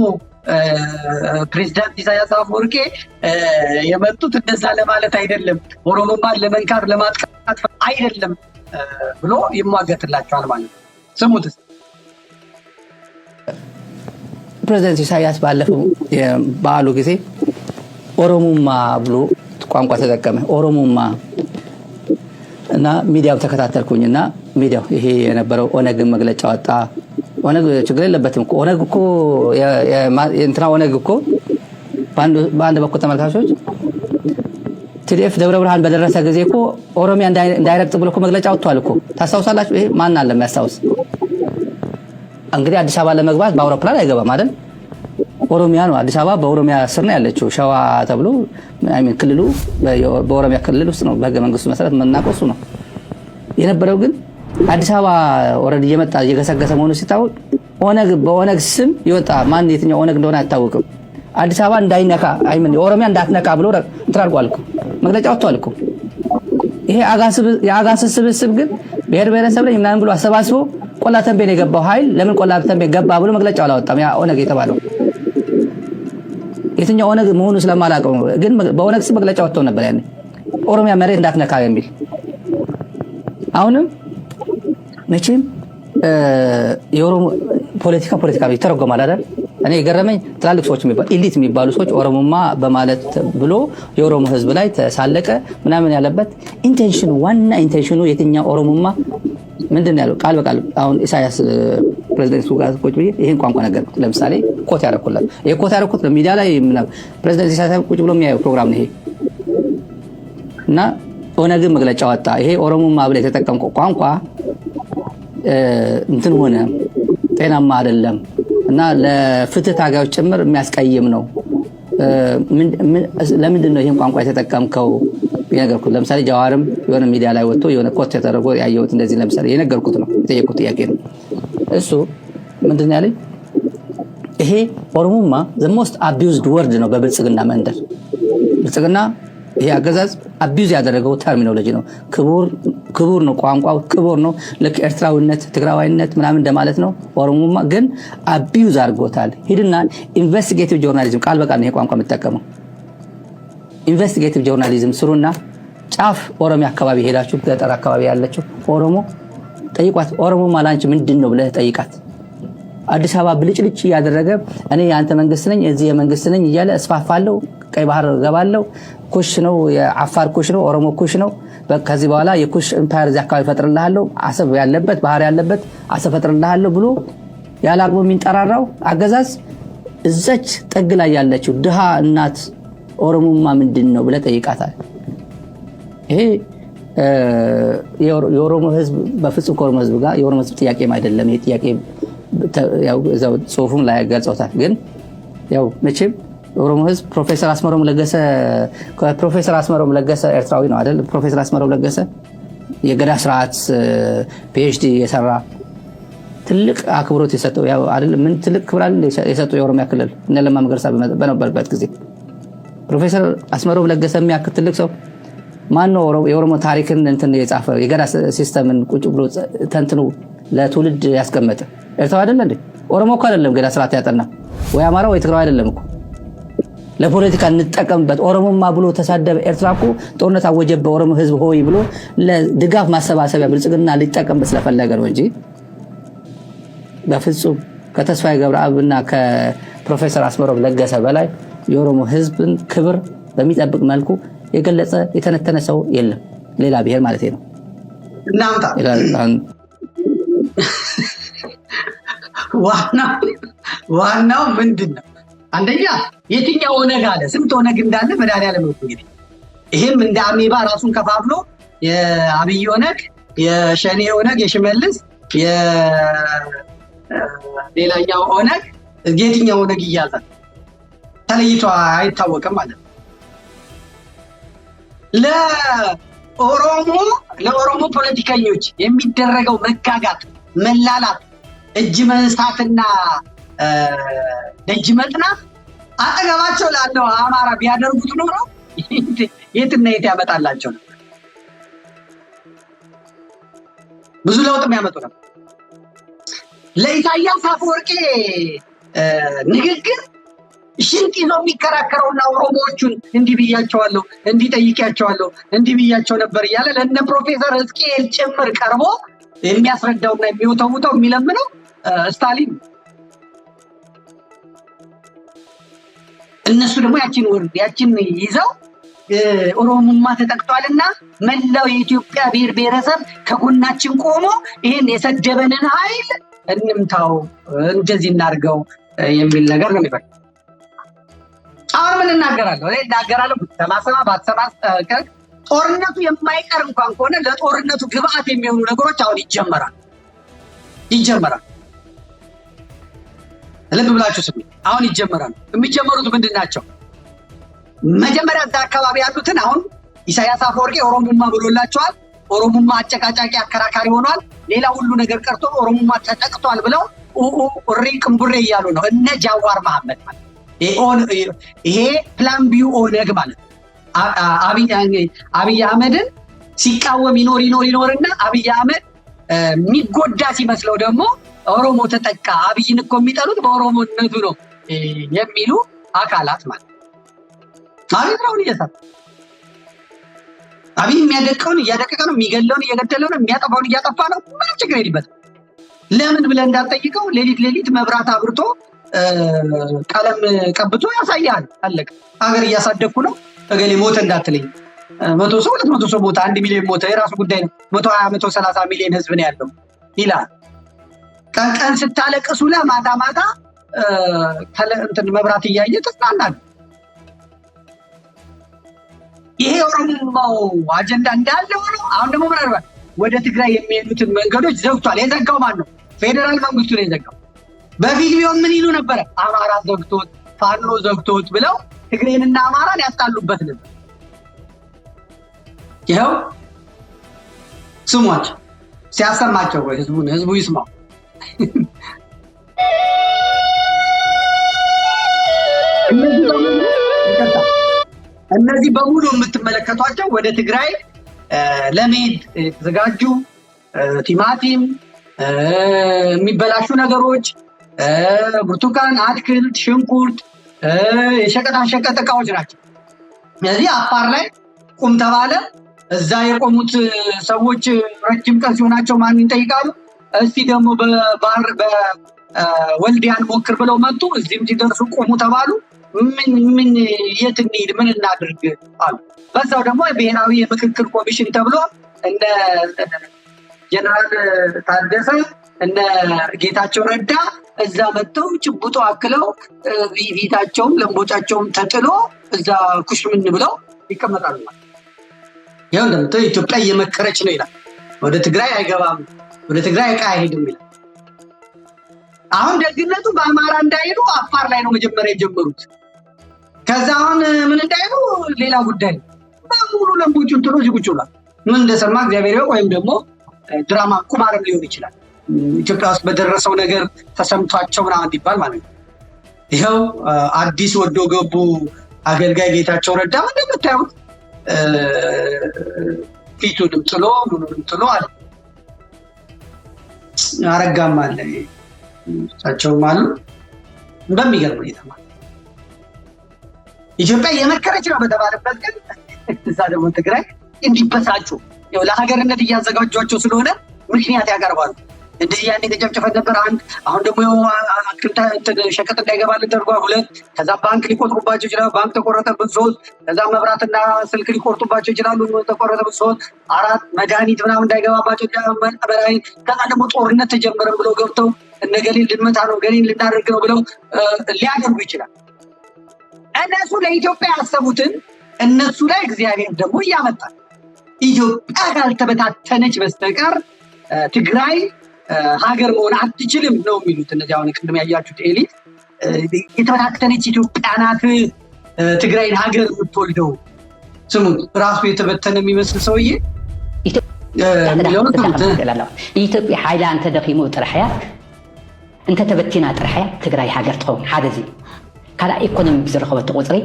S1: ፕሬዚዳንት ኢሳያስ አፈወርቂ የመጡት እንደዛ ለማለት አይደለም፣ ኦሮሞማን ለመንካት ለማጥቃት አይደለም ብሎ ይሟገትላቸዋል ማለት ነው። ስሙት።
S9: ፕሬዚዳንት ኢሳያስ ባለፈው በዓሉ ጊዜ ኦሮሞማ ብሎ ቋንቋ ተጠቀመ። ኦሮሞማ እና ሚዲያው ተከታተልኩኝና ሚዲያው ይሄ የነበረው ኦነግ መግለጫ ወጣ። ኦነግ ችግር የለበትም እኮ ኦነግ እኮ እንትና ኦነግ እኮ በአንድ በኩል ተመልካቾች ቲዲኤፍ ደብረ ብርሃን በደረሰ ጊዜ እኮ ኦሮሚያ እንዳይረግጥ ብሎ እኮ መግለጫ ወጥቷል እኮ ታስታውሳላችሁ? ይሄ ማን አለ የሚያስታውስ? እንግዲህ አዲስ አበባ ለመግባት በአውሮፕላን አይገባም አይደል? ኦሮሚያ ነው፣ አዲስ አበባ በኦሮሚያ ስር ነው ያለችው። ሸዋ ተብሎ ክልሉ በኦሮሚያ ክልል ውስጥ ነው በህገ መንግስቱ መሰረት መናቆሱ ነው የነበረው። ግን አዲስ አበባ ኦሬዲ እየመጣ እየገሰገሰ መሆኑ ሲታወቅ ኦነግ በኦነግ ስም ይወጣ ማን የትኛው ኦነግ እንደሆነ አይታወቅም። አዲስ አበባ እንዳይነካ ኦሮሚያ እንዳትነካ ብሎ እንትን እኮ መግለጫ ወጥቷል እኮ። ይሄ የአጋንስ ስብስብ ግን ብሔር ብሔረሰብ ላይ ምናምን ብሎ አሰባስቦ ቆላ ተንቤን የገባው ኃይል ለምን ቆላ ተንቤን ገባ ብሎ መግለጫ አላወጣም። ያ ኦነግ የተባለው የትኛው ኦነግ መሆኑ ስለማላውቀው ግን በኦነግ ስም መግለጫ ወጥቶ ነበር ያኔ ኦሮሚያ መሬት እንዳትነካ የሚል። አሁንም መቼም የኦሮሞ ፖለቲካ ይተረጎማል አይደል? እኔ የገረመኝ ትላልቅ ሰዎች የሚባሉ ኢሊት የሚባሉ ሰዎች ኦሮሞማ በማለት ብሎ የኦሮሞ ህዝብ ላይ ተሳለቀ ምናምን ያለበት ኢንቴንሽኑ ዋና ኢንቴንሽኑ የትኛው ኦሮሞማ ምንድን ያለው ቃል በቃል አሁን ኢሳያስ ፕሬዝዳንቱ ጋር ቁጭ ብዬ ይሄን ቋንቋ ነገር ለምሳሌ ኮት ያደረኩላት ይሄ ኮት ያደረኩት ሚዲያ ላይ ፕሬዝዳንት ኢሳያስ ቁጭ ብሎ የሚያየው ፕሮግራም ነው ይሄ እና ኦነግ መግለጫ ወጣ። ይሄ ኦሮሞማ ብለ የተጠቀምከው ቋንቋ እንትን ሆነ ጤናማ አይደለም እና ለፍትህ ታጋዮች ጭምር የሚያስቀይም ነው። ለምንድን ነው ይሄን ቋንቋ የተጠቀምከው የነገርኩት? ለምሳሌ ጃዋርም የሆነ ሚዲያ ላይ ወጥቶ የሆነ ኮት ተደርጎ ያየሁት እንደዚህ ለምሳሌ የነገርኩት ነው የጠየቁት ጥያቄ ነው። እሱ ምንድን ነው ያለኝ? ይሄ ኦሮሞማ the most abused word ነው በብልጽግና መንደር። ብልጽግና ይሄ አገዛዝ አቢዩዝ ያደረገው ተርሚኖሎጂ ነው። ክቡር ነው ቋንቋው ክቡር ነው። ልክ ኤርትራዊነት ትግራዋይነት ምናምን እንደማለት ነው። ኦሮሞማ ግን አቢዩዝ አድርጎታል። ሂድና ኢንቨስቲጌቲቭ ጆርናሊዝም ቃል በቃል ነው ይሄ ቋንቋ የምትጠቀመው። ኢንቨስቲጌቲቭ ጆርናሊዝም ስሩና ጫፍ ኦሮሚያ አካባቢ ሄዳችሁ ገጠር አካባቢ ያለችው ኦሮሞ ጠይቋት። ኦሮሞ ማላንች ምንድነው ብለህ ጠይቃት። አዲስ አበባ ብልጭልጭ ያደረገ እኔ ያንተ መንግስት ነኝ እዚህ የመንግስት ነኝ እያለ እስፋፋለሁ ቀይ ባህር ገባለሁ ኩሽ ነው የአፋር ኩሽ ነው ኦሮሞ ኩሽ ነው ከዚህ በኋላ የኩሽ ኢምፓየር እዚህ አካባቢ ፈጥርልሃለሁ አሰብ ያለበት ባህር ያለበት አሰብ ፈጥርልሃለሁ ብሎ ያላቅሙ የሚንጠራራው አገዛዝ እዛች ጠግ ላይ ያለችው ድሃ እናት ኦሮሞማ ምንድነው ብለ ጠይቃታል ይሄ የኦሮሞ ህዝብ በፍጹም ከኦሮሞ ህዝብ ጋር የኦሮሞ ህዝብ ጥያቄም አይደለም ይሄ ጥያቄ ያው እዛው ጽሁፉም ላይ ገልጾታል ግን ያው መቼም ኦሮሞ ህዝብ ፕሮፌሰር አስመሮም ለገሰ ኤርትራዊ ነው አይደል ፕሮፌሰር አስመሮም ለገሰ የገዳ ስርዓት ፒኤችዲ የሰራ ትልቅ አክብሮት የሰጠው ያው አይደል ምን ትልቅ ክብራል የሰጠው የኦሮሚያ ክልል እነ ለማ መገርሳ በነበረበት ጊዜ ፕሮፌሰር አስመሮም ለገሰ የሚያክል ትልቅ ሰው ማን ነው የኦሮሞ ታሪክን እንትን የጻፈ የገዳ ሲስተምን ቁጭ ብሎ ተንትኑ ለትውልድ ያስቀመጠ ኤርትራዊ አይደል እንዴ ኦሮሞ እኮ አይደለም ገዳ ስርዓት ያጠና ወይ አማራ ወይ ትግራይ አይደለም እኮ ለፖለቲካ እንጠቀምበት ኦሮሞማ ብሎ ተሳደበ ኤርትራኮ ጦርነት አወጀበ ኦሮሞ ህዝብ ሆይ ብሎ ለድጋፍ ማሰባሰቢያ ብልጽግና ሊጠቀምበት ስለፈለገ ነው እንጂ በፍጹም ከተስፋዬ ገብረአብና ከፕሮፌሰር አስመሮም ለገሰ በላይ የኦሮሞ ህዝብን ክብር በሚጠብቅ መልኩ የገለጸ የተነተነ ሰው የለም ሌላ ብሔር ማለት ነው
S1: እናምጣ ዋናው ምንድነው አንደኛ የትኛው ኦነግ አለ ስንት ኦነግ እንዳለ መድኃኒዓለም ነው እንግዲህ ይሄም እንደ አሜባ ራሱን ከፋፍሎ የአብይ ኦነግ የሸኔ ኦነግ የሽመልስ የሌላኛው ኦነግ የትኛው ኦነግ ይያዛል ተለይቶ አይታወቅም ማለት ለኦሮሞ ፖለቲከኞች የሚደረገው መጋጋት መላላት እጅ መንሳትና ደጅ መጥናት አጠገባቸው ላለው አማራ ቢያደርጉት ኖሮ የትና የት ያመጣላቸው ነው ብዙ ለውጥ የሚያመጡ ነው ለኢሳያስ አፈወርቂ ንግግር ሽንጥ ነው የሚከራከረውና ኦሮሞዎቹን እንዲህ ብያቸዋለሁ እንዲህ ጠይቂያቸዋለሁ እንዲህ ብያቸው ነበር እያለ ለነ ፕሮፌሰር ሕዝቅኤል ጭምር ቀርቦ የሚያስረዳውና የሚወተውተው የሚለምነው ስታሊን እነሱ ደግሞ ያችን ይዘው ኦሮሞማ ተጠቅቷልና መላው የኢትዮጵያ ብሔር ብሔረሰብ ከጎናችን ቆሞ ይሄን የሰደበንን ኃይል እንምታው እንደዚህ እናርገው የሚል ነገር ነው የሚፈልግ አሁን ምን እናገራለሁ ተማሰማ ባትሰማ ጦርነቱ የማይቀር እንኳን ከሆነ ለጦርነቱ ግብአት የሚሆኑ ነገሮች አሁን ይጀመራል ልብ ብላችሁ ስሙ አሁን ይጀመራል የሚጀመሩት ምንድናቸው መጀመሪያ እዛ አካባቢ ያሉትን አሁን ኢሳያስ አፈወርቂ ኦሮሞማ ብሎላቸዋል ኦሮሞማ አጨቃጫቂ አከራካሪ ሆኗል ሌላ ሁሉ ነገር ቀርቶ ኦሮሞማ ተጠቅቷል ብለው ኦሪ ቅንቡሬ እያሉ ነው እነ ጃዋር መሐመድ ማለት ይሄ ፕላን ቢው ኦነግ ማለት አብይ አህመድን ሲቃወም ይኖርና አብይ አህመድ የሚጎዳ ሲመስለው ደግሞ ኦሮሞ ተጠቃ አብይን እኮ የሚጠሉት በኦሮሞነቱ ነው የሚሉ አካላት ማለት ነው እየሰራ አብይ የሚያደቀውን እያደቀቀ ነው የሚገለውን እየገደለ ነው የሚያጠፋውን እያጠፋ ነው ምንም ችግር የለበትም ለምን ብለህ እንዳትጠይቀው ሌሊት መብራት አብርቶ ቀለም ቀብቶ ያሳያል አለቀ ሀገር እያሳደኩ ነው እገሌ ሞተ እንዳትለኝ 100 ሰው 200 ሰው ሞተ 1 ሚሊዮን ሞተ የራሱ ጉዳይ ነው 120 130 ሚሊዮን ህዝብ ነው ያለው ይላል ቀን ስታለቅሱ ለማታ እንትን መብራት እያየ ተጽናናል ይሄ ኦሮሞማው አጀንዳ እንዳለ ሆኖ አሁን ደግሞ ምናልባት ወደ ትግራይ የሚሄዱትን መንገዶች ዘግቷል የዘጋው ማን ነው ፌደራል መንግስቱ ነው የዘጋው በፊት ቢሆን ምን ይሉ ነበር አማራ ዘግቶት ፋኖ ዘግቶት ብለው ትግሬንና አማራን ያጣሉበት ነበር ይሄው ስሟቸው ሲያሰማቸው ወይ ህዝቡ ይስማው እነዚህ በሙሉ የምትመለከቷቸው ወደ ትግራይ ለመሄድ ተዘጋጁ ቲማቲም የሚበላሹ ነገሮች ብርቱካን አትክልት ሽንኩርት የሸቀጣሸቀጥ እቃዎች ናቸው ስለዚህ አፋር ላይ ቁም ተባለ እዛ የቆሙት ሰዎች ረጅም ቀን ሲሆናቸው ማን ይጠይቃሉ እስቲ ደግሞ ወልዲያን ሞክር ብለው መጡ። እዚህም ሲደርሱ ቆሙ ተባሉ። ምን የት እንሂድ ምን እናድርግ አሉ። በዛው ደግሞ ብሔራዊ የምክክር ኮሚሽን ተብሎ እነ ጀነራል ታደሰ እነ ጌታቸው ረዳ እዛ መጥተው ጭቡጦ አክለው ፊታቸውም ለምቦጫቸውም ተጥሎ እዛ ኩሽምን ብለው ይቀመጣሉ። ያው እንደምታዩ ኢትዮጵያ እየመከረች ነው ይላል። ወደ ትግራይ አይገባም፣ ወደ ትግራይ ዕቃ አይሄድም ይላል። አሁን ደግነቱ በአማራ እንዳይሄዱ አፋር ላይ ነው መጀመሪያ የጀመሩት። ከዛ አሁን ምን እንዳይሄዱ ሌላ ጉዳይ ነው። በሙሉ ለምቦቹን ጥሎ ቁጭ ብሏል። ምን እንደሰማ እግዚአብሔር ያውቅ፣ ወይም ደግሞ ድራማ ቁማርም ሊሆን ይችላል። ኢትዮጵያ ውስጥ በደረሰው ነገር ተሰምቷቸው ምናምን እንዲባል ማለት ነው። ይኸው አዲስ ወዶ ገቡ አገልጋይ ጌታቸው ረዳ እንደምታዩት ፊቱንም ጥሎ ምኑንም ጥሎ አለ። አረጋም አለ እሳቸውም አሉ። በሚገርም ሁኔታ ኢትዮጵያ የመከረች ነው በተባለበት ግን እዛ ደግሞ ትግራይ እንዲበሳጩ ያው ለሀገርነት እያዘጋጇቸው ስለሆነ ምክንያት ያቀርባሉ። እንደዚህ ያኔ ተጨፍጭፈን ነበር አንድ፣ አሁን ደግሞ ሸቀጥ እንዳይገባልን ተደርጓል 2፣ ከዛ ባንክ ሊቆጥሩባቸው ይችላሉ፣ ባንክ ተቆረጠብን 3፣ ከዛ መብራትና ስልክ ሊቆርጡባቸው ይችላሉ፣ ተቆረጠብን 3፣ 4 መድኃኒት ምናምን እንዳይገባባቸው በላይ፣ ከዛ ደግሞ ጦርነት ተጀመረን ብለው ገብተው እነገሌን ልንመታ ነው ገሌን ልናደርግ ነው ብለው ሊያደርጉ ይችላል። እነሱ ለኢትዮጵያ ያሰቡትን እነሱ ላይ እግዚአብሔር ደግሞ እያመጣል። ኢትዮጵያ ካልተበታተነች በስተቀር ትግራይ ሀገር መሆን አትችልም ነው የሚሉት እነዚህ አሁን ቅድም ያያችሁት ኤሊት። የተበታተነች ኢትዮጵያ ናት ትግራይን ሀገር የምትወልደው። ስሙት፣ ራሱ የተበተነ የሚመስል ሰውዬ
S10: ኢትዮጵያ ሓይላ እንተደኺሙ ጥርሕያ እንተተበቲና ጥርሕያ ትግራይ ሃገር ትኸውን ሓደዚ ካልእ ኢኮኖሚ ብዝረኸበቶ ቁፅሪ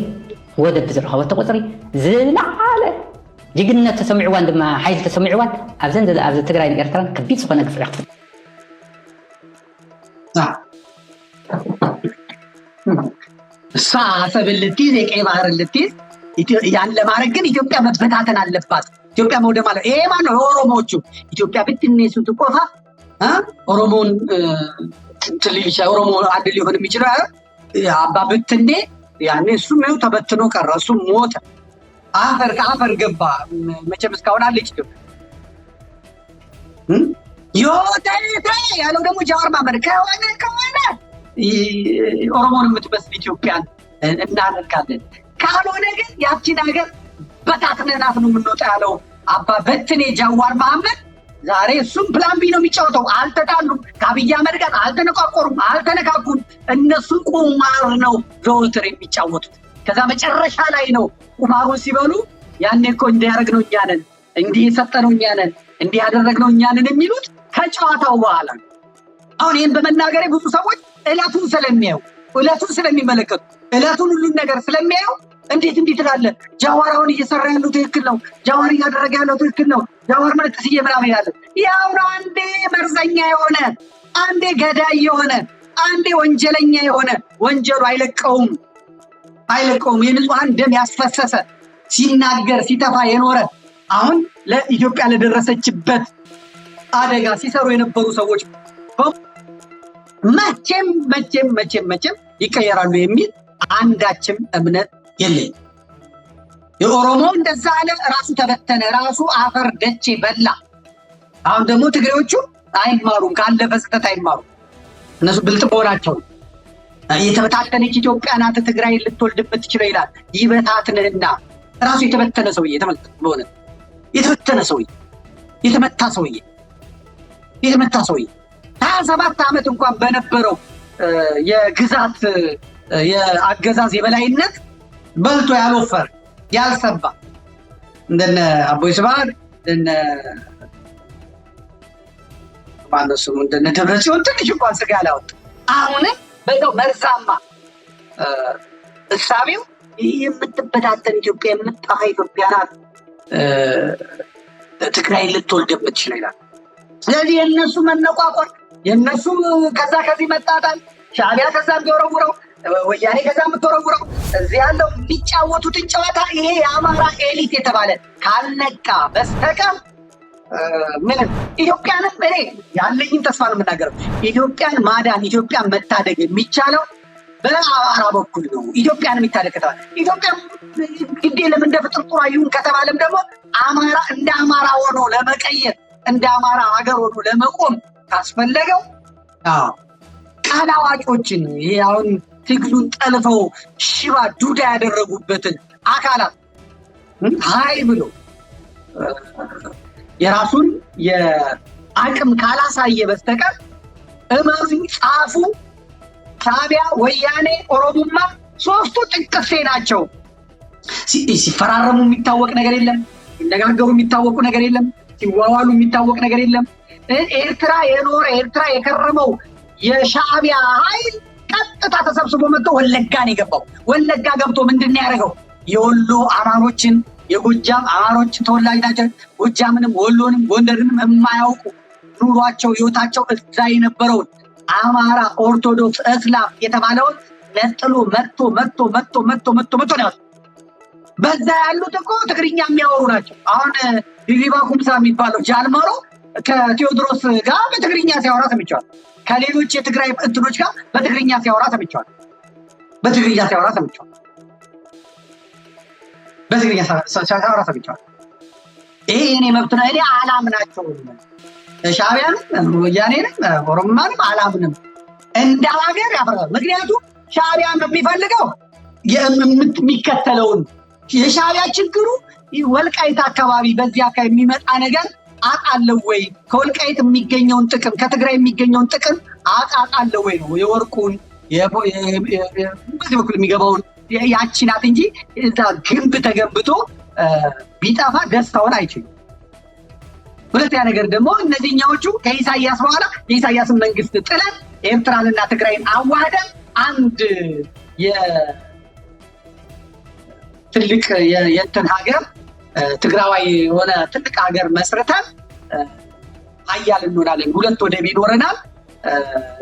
S10: ወደብ ብዝረኸበቶ ቁፅሪ ዝለዓለ ጅግንነት ተሰሚዕዋን ድማ ሓይሊ ተሰሚዕዋን ኣብዚ ትግራይን ኤርትራን ከቢድ ዝኾነ ግፍዒ ክትፍፅም
S1: እሷ አሰብን ልትይዝ የቀይ ባህርን ልትይዝ ያን ለማድረግ ግን ኢትዮጵያ መበታተን አለባት። ኢትዮጵያ መውደም አለ። ይሄ ማነው? የኦሮሞዎቹ ኢትዮጵያ ብትኔ ስትቆፋ ኦሮሞን ትልልሻ ኦሮሞ አንድ ሊሆን የሚችለው አባ ብትኔ ያኔ እሱም ይኸው ተበትኖ ቀረ። እሱም ሞተ፣ አፈር ከአፈር ገባ። መቼም እስካሁን አለች ኢትዮጵያ። ዮቴቴ ያለው ደግሞ ጃዋር መሐመድ ከሆነ ኦሮሞን የምትመስል ኢትዮጵያን እናደርጋለን፣ ካልሆነ ግን ያቺን ሀገር በታትነናት ነው የምንወጣ ያለው አባ በትኔ ጃዋር መሐመድ። ዛሬ እሱም ፕላን ቢ ነው የሚጫወተው። አልተጣሉም፣ ከአብይ አህመድ ጋር አልተነቋቆሩም፣ አልተነካኩም። እነሱ ቁማር ነው ዘወትር የሚጫወቱት። ከዛ መጨረሻ ላይ ነው ቁማሩን ሲበሉ ያኔ እኮ እንዲያደረግነው እኛ ነን፣ እንዲህ የሰጠነው እኛ ነን፣ እንዲህ ያደረግነው እኛ ነን የሚሉት ከጨዋታው በኋላ። አሁን ይህን በመናገሬ ብዙ ሰዎች እለቱን ስለሚያዩ እለቱን ስለሚመለከቱ እለቱን ሁሉን ነገር ስለሚያዩ እንዴት እንዲህ ትላለህ? ጃዋር አሁን እየሰራ ያለው ትክክል ነው፣ ጃዋር እያደረገ ያለው ትክክል ነው፣ ጃዋር መልክስዬ ምናምን ያለ ያው ነው። አንዴ መርዘኛ የሆነ አንዴ ገዳይ የሆነ አንዴ ወንጀለኛ የሆነ ወንጀሉ አይለቀውም። የንጹሐን ደም ያስፈሰሰ ሲናገር ሲተፋ የኖረ አሁን ለኢትዮጵያ ለደረሰችበት አደጋ ሲሰሩ የነበሩ ሰዎች መቼም ይቀየራሉ የሚል አንዳችም እምነት የለኝም። የኦሮሞ እንደዛ አለ፣ ራሱ ተበተነ፣ ራሱ አፈር ደቼ በላ። አሁን ደግሞ ትግሬዎቹ አይማሩም፣ ካለፈ ስህተት አይማሩም። እነሱ ብልጥ መሆናቸው ነው። የተበታተነች ኢትዮጵያ ናት ትግራይ ልትወልድበት ትችለው ይላል። ይበታትንህና ራሱ የተበተነ ሰውዬ ተመልከት። በሆነ የተበተነ ሰውዬ የተመታ ሰውዬ 27 ዓመት እንኳን በነበረው የግዛት የአገዛዝ የበላይነት በልቶ ያልወፈር ያልሰባ እንደነ አቦይ ስብሃት እንደነ ደብረጽዮን ትንሽ እንኳን ስጋ ያላወጣ አሁንም በዛው መርዛማ እሳቤው የምትበታተን ኢትዮጵያ የምትጠፋ ኢትዮጵያ ናት ትግራይ ልትወልድ የምትችል ይላል። ስለዚህ የእነሱ መነቋቋር የእነሱ ከዛ ከዚህ መጣጣል ሻዕቢያ ከዛ የሚወረውረው ወያኔ ከዛ የምትወረውረው እዚህ ያለው የሚጫወቱትን ጨዋታ ይሄ የአማራ ኤሊት የተባለ ካልነቃ በስተቀር ምን ኢትዮጵያንም እኔ ያለኝን ተስፋ ነው የምናገረው። ኢትዮጵያን ማዳን ኢትዮጵያን መታደግ የሚቻለው በአማራ በኩል ነው። ኢትዮጵያን የሚታደግ ከተባለ ኢትዮጵያ ግዴ ለምን እንደ ፍጥርጥሯ ይሁን ከተባለም ደግሞ አማራ እንደ አማራ ሆኖ ለመቀየር እንደ አማራ ሀገር ሆኖ ለመቆም ካስፈለገው ቃል አዋቂዎችን ይሄ አሁን ትግሉን ጠልፈው ሽባ ዱዳ ያደረጉበትን አካላት ሀይ ብሎ የራሱን የአቅም ካላሳየ በስተቀር እመኑኝ ጻፉ ሻዕቢያ፣ ወያኔ፣ ኦሮሞማ ሶስቱ ጥቅሴ ናቸው። ሲፈራረሙ የሚታወቅ ነገር የለም። ሲነጋገሩ የሚታወቁ ነገር የለም። ሲዋዋሉ የሚታወቅ ነገር የለም። ኤርትራ የኖረ ኤርትራ የከረመው የሻዕቢያ ኃይል ቀጥታ ተሰብስቦ መጥቶ ወለጋን የገባው። ወለጋ ገብቶ ምንድን ነው ያደረገው? የወሎ አማሮችን የጎጃም አማሮችን ተወላጅ ናቸው። ጎጃምንም ወሎንም ጎንደርንም የማያውቁ ኑሯቸው ህይወታቸው እዛ የነበረውን አማራ ኦርቶዶክስ እስላም የተባለውን ነጥሎ መጥቶ ነው። በዛ ያሉት እኮ ትግርኛ የሚያወሩ ናቸው። አሁን ቢቢባ ኩምሳ የሚባለው ጃልመሮ ከቴዎድሮስ ጋር በትግርኛ ሲያወራ ሰምቻለሁ። ከሌሎች የትግራይ እንትኖች ጋር በትግርኛ ሲያወራ ሰምቻለሁ። ይሄ የኔ መብት ነው። እኔ አላምናቸውም። ሻዕቢያንም ወያኔንም ኦሮሞማንም አላምንም። እንደ ሀገር ያፈርሳል። ምክንያቱም ሻዕቢያ የሚፈልገው የሚከተለውን የሻዕቢያ ችግሩ ወልቃይት አካባቢ በዚህ አካባቢ የሚመጣ ነገር አጣለው ወይ ከወልቃይት የሚገኘውን ጥቅም ከትግራይ የሚገኘውን ጥቅም አጣለው ወይ ነው። የወርቁን በዚህ በኩል የሚገባውን ያቺ ናት እንጂ እዛ ግንብ ተገንብቶ ቢጠፋ ደስታውን አይችልም። ሁለተኛ ነገር ደግሞ እነዚህኛዎቹ ከኢሳያስ በኋላ የኢሳያስን መንግስት ጥለን ኤርትራንና ትግራይን አዋህደን አንድ ትልቅ የእንትን ሀገር ትግራዋይ የሆነ ትልቅ ሀገር መስርተን ሀያል እንሆናለን፣ ሁለት ወደብ ይኖረናል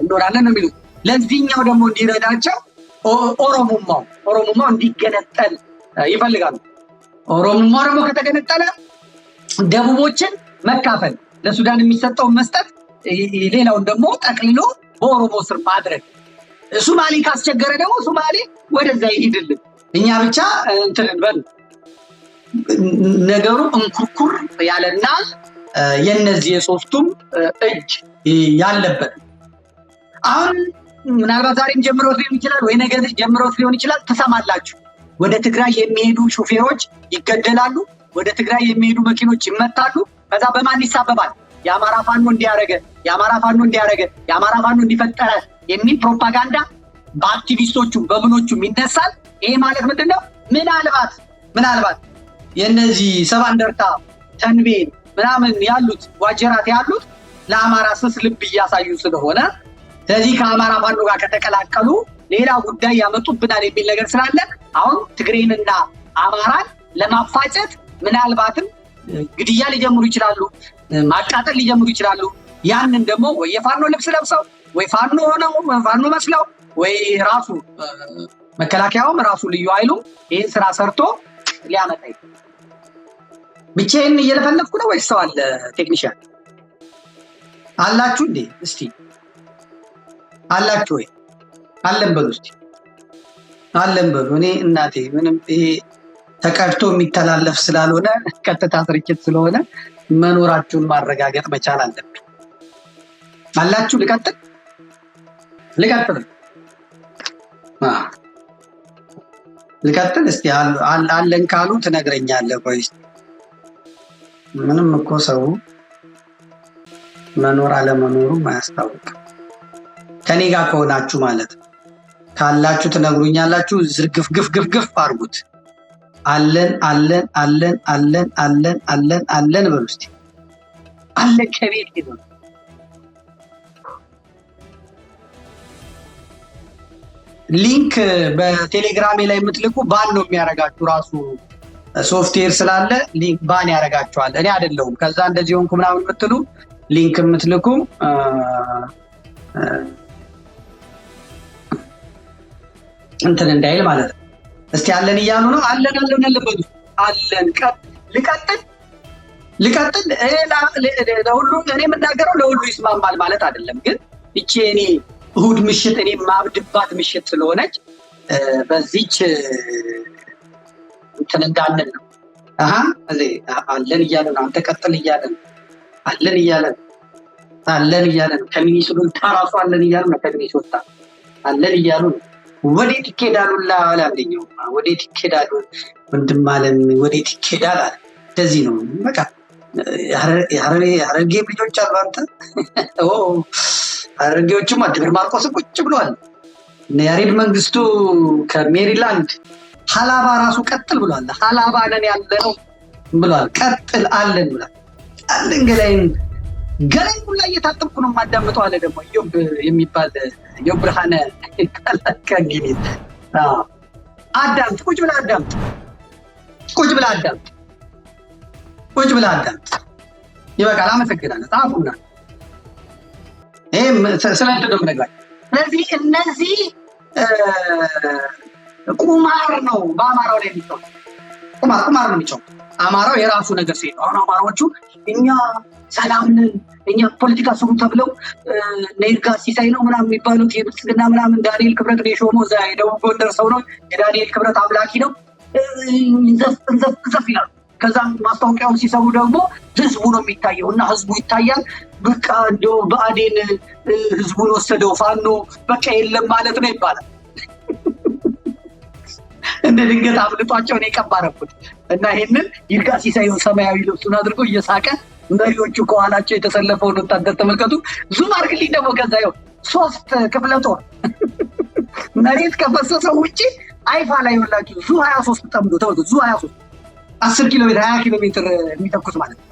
S1: እንሆናለን ነው የሚሉት። ለዚህኛው ደግሞ እንዲረዳቸው ኦሮሞማው እንዲገነጠል ይፈልጋሉ። ኦሮሞማው ደግሞ ከተገነጠለ ደቡቦችን መካፈል፣ ለሱዳን የሚሰጠውን መስጠት፣ ሌላውን ደግሞ ጠቅልሎ በኦሮሞ ስር ማድረግ። ሱማሌ ካስቸገረ ደግሞ ሱማሌ ወደዛ ይሄድልን፣ እኛ ብቻ እንትን እንበል። ነገሩ እንኩርኩር ያለና የነዚህ የሶስቱም እጅ ያለበት አሁን ምናልባት ዛሬም ጀምሮት ሊሆን ይችላል ወይ ነገ ጀምሮት ሊሆን ይችላል። ትሰማላችሁ፣ ወደ ትግራይ የሚሄዱ ሹፌሮች ይገደላሉ፣ ወደ ትግራይ የሚሄዱ መኪኖች ይመታሉ። ከዛ በማን ይሳበባል? የአማራ ፋኖ እንዲያረገ፣ የአማራ ፋኖ እንዲያረገ፣ የአማራ ፋኖ እንዲፈጠረ የሚል ፕሮፓጋንዳ በአክቲቪስቶቹም በምኖቹም ይነሳል። ይሄ ማለት ምንድነው? ምናልባት የነዚህ ሰባ እንደርታ ተንቤን ምናምን ያሉት ዋጀራት ያሉት ለአማራ ስስ ልብ እያሳዩ ስለሆነ ስለዚህ ከአማራ ፋኖ ጋር ከተቀላቀሉ ሌላ ጉዳይ ያመጡብናል የሚል ነገር ስላለ አሁን ትግሬንና አማራን ለማፋጨት ምናልባትም ግድያ ሊጀምሩ ይችላሉ፣ ማቃጠል ሊጀምሩ ይችላሉ። ያንን ደግሞ ወይ የፋኖ ልብስ ለብሰው ወይ ፋኖ ሆነው ፋኖ መስለው ወይ ራሱ መከላከያውም ራሱ ልዩ ኃይሉም ይህን ስራ ሰርቶ ሊያመጣ ይችላል። ብቻዬን እየለፈለፍኩ ነው ወይስ ሰው አለ? ቴክኒሻን አላችሁ እንዴ? እስቲ አላችሁ ወይ? አለን በሉ እስቲ አለን በሉ። እኔ እናቴ ምንም ይሄ ተቀድቶ የሚተላለፍ ስላልሆነ ቀጥታ ስርጭት ስለሆነ መኖራችሁን ማረጋገጥ መቻል አለብን። አላችሁ? ልቀጥል እስቲ አለን ካሉ ትነግረኛለህ። ቆይ ምንም እኮ ሰው መኖር አለመኖሩ ማያስታውቅ ከኔ ጋር ከሆናችሁ ማለት ካላችሁ ትነግሩኛላችሁ። ዝርግፍ ግፍ አድርጉት። አለን በሉ እስቲ። አለ ከቤት ሄዱ። ሊንክ በቴሌግራሜ ላይ የምትልኩ ባን ነው የሚያደርጋችሁ። ራሱ ሶፍትዌር ስላለ ሊንክ ባን ያደርጋችኋል። እኔ አይደለሁም። ከዛ እንደዚህ ሆንኩ ምናምን የምትሉ ሊንክ የምትልኩ እንትን እንዳይል ማለት ነው። እስቲ አለን እያሉ ነው። አለን በሉ። አለን ልቀጥል ልቀጥል ለሁሉ እኔ የምናገረው ለሁሉ ይስማማል ማለት አይደለም። ግን እቺ እኔ እሁድ ምሽት እኔ ማብድባት ምሽት ስለሆነች በዚች እንትን እንዳለን ነው። እዚህ አለን እያለ ነው። አንተ ቀጥል እያለ ነው። አለን እያለ ነው። ከሚኒስትሩን ታራሱ አለን እያለ ነው። ከሚኒስትሩ አለን እያሉ ነው። ወዴት ይኬዳሉላ አላለኛው። ወዴት ይኬዳሉ ወንድም አለም ወዴት ይኬዳል አለ። እንደዚህ ነው በቃ የሐረርጌ ልጆች አሉ። አንተ ሐረርጌዎችም ደብረ ማርቆስ ቁጭ ብለዋል። ያሬድ መንግስቱ ከሜሪላንድ ሀላባ ራሱ ቀጥል ብሏል። ሀላባ ነን ያለነው ብሏል። ቀጥል አለን ብሏል። አለን ገላይን ሁላ እየታጠብኩ ነው የማዳምጠው አለ። ደግሞ ኢዮብ የሚባል ኢዮብ ብርሃነ ከእንግሊዝ አዳምጥ፣ ቁጭ ብለህ አዳምጥ፣ ቁጭ ብለህ አዳምጥ። ይበቃል። አመሰግናለሁ። ጻፉና ይሄም ስለእንትን ነው የምነግራችሁ። ስለዚህ እነዚህ ቁማር ነው በአማራው ላይ የሚጫወት ቁማር ነው የሚጫወት። አማራው የራሱ ነገር ሲሄድ አሁን አማራዎቹ እኛ ሰላም ነን፣ እኛ ፖለቲካ ስሩ ተብለው ነይርጋ ሲሳይ ነው ምናምን የሚባሉት የብልጽግና ምናምን ዳንኤል ክብረት ነው የሾመው። እዛ የደቡብ ጎንደር ሰው ነው፣ የዳንኤል ክብረት አምላኪ ነው። እንዘፍ ይላሉ። ከዛ ማስታወቂያውን ሲሰሩ ደግሞ ህዝቡ ነው የሚታየው እና ህዝቡ ይታያል። በቃ እንደው ብአዴን ህዝቡን ወሰደው ፋኖ በቃ የለም ማለት ነው ይባላል። እንደ ድንገት አምልጧቸው ነው የቀባረኩት እና ይሄንን ይርጋ ሲሳይን ሰማያዊ ልብሱን አድርጎ እየሳቀ መሪዎቹ ከኋላቸው የተሰለፈውን ወታደር ተመልከቱ። ዙም አድርግልኝ ደግሞ ከዛ ይኸው 3 ክፍለ ጦር መሬት ከፈሰሰው ውጭ አይፋ ላይ ይኸውላችሁ ዙ 23 ጠምዶ ተወው። ዙ 23 10 ኪሎ ሜትር 20 ኪሎ ሜትር የሚተኩስ ማለት ነው።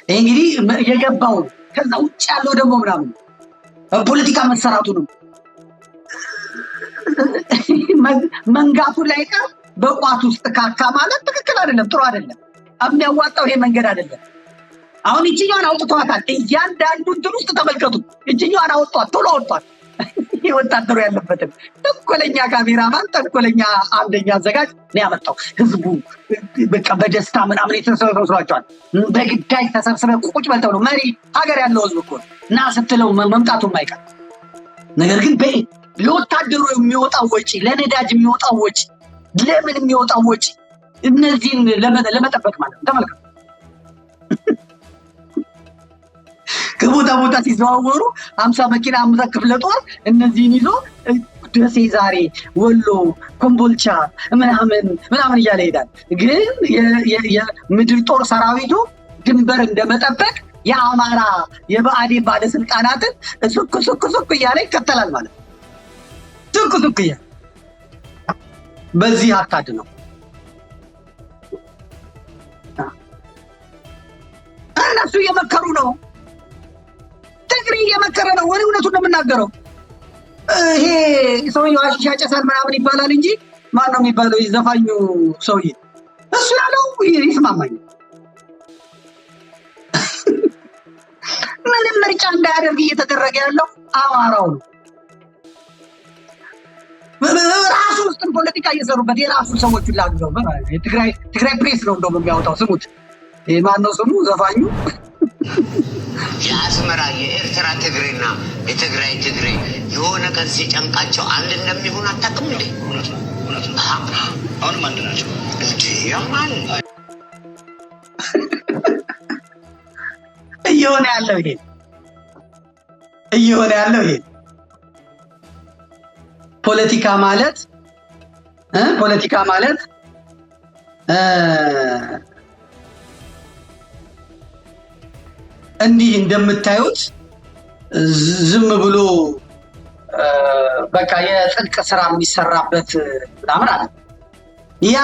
S1: ይሄ እንግዲህ የገባው ከዛ ውጭ ያለው ደግሞ ምናምን ፖለቲካ መሰራቱ ነው። መንጋቱ ላይ በቋት ውስጥ ካካ ማለት ትክክል አይደለም፣ ጥሩ አይደለም። የሚያዋጣው ይሄ መንገድ አይደለም። አሁን እጅኛዋን አውጥቷታል። እያንዳንዱ እንትን ውስጥ ተመልከቱ። እጅኛዋን አወጧት፣ ቶሎ አወጧት። ወታደሩ ያለበትን ተንኮለኛ ካሜራማን፣ ተንኮለኛ አንደኛ አዘጋጅ ነው ያመጣው። ህዝቡ በቃ በደስታ ምናምን የተሰበሰባቸዋል። በግዳጅ ተሰብስበው ቁጭ በልተው ነው መሪ ሀገር ያለው ህዝብ እኮ እና ስትለው መምጣቱ የማይቀር ነገር ግን ለወታደሩ የሚወጣው ወጪ፣ ለነዳጅ የሚወጣው ወጪ፣ ለምን የሚወጣው ወጪ እነዚህን ለመጠበቅ ማለት ነው። ተመልከቱ። ከቦታ ቦታ ሲዘዋወሩ 50 መኪና 50 ክፍለ ጦር እነዚህን ይዞ ደሴ ዛሬ ወሎ ኮምቦልቻ ምናምን እያለ ይሄዳል። ግን የምድር ጦር ሰራዊቱ ድንበር እንደመጠበቅ የአማራ የብአዴን ባለስልጣናትን ሱክ እያለ ይከተላል ማለት ነው። ሱክ እያለ በዚህ አካድ ነው እነሱ እየመከሩ ነው። ትግሬ እየመከረ ነው። ወሬ እውነቱን ነው የምናገረው። ይሄ ሰውዬው አሽሻ ጨሳል ምናምን ይባላል እንጂ ማን ነው የሚባለው? ዘፋኙ ሰውዬ እሱ ያለው ይስማማኝ። ምንም ምርጫ እንዳያደርግ እየተደረገ ያለው አማራው ነው። ራሱ ውስጥም ፖለቲካ እየሰሩበት የራሱ ሰዎች ላግዘው ትግራይ ፕሬስ ነው እንደውም የሚያወጣው። ስሙት። ማን ነው ስሙ ዘፋኙ?
S11: የአስመራ የኤርትራ ትግሬና የትግራይ ትግሬ የሆነ ቀን ሲጨንቃቸው አንድ እንደሚሆን አታውቅም እንዴ? እውነት ነው። አሁንም አንድ ናቸው እንጂ ያማን
S1: እየሆነ ያለው ይሄ ፖለቲካ ማለት እንዲህ እንደምታዩት ዝም ብሎ በቃ የጽድቅ ስራ የሚሰራበት ምናምን አለ። ያ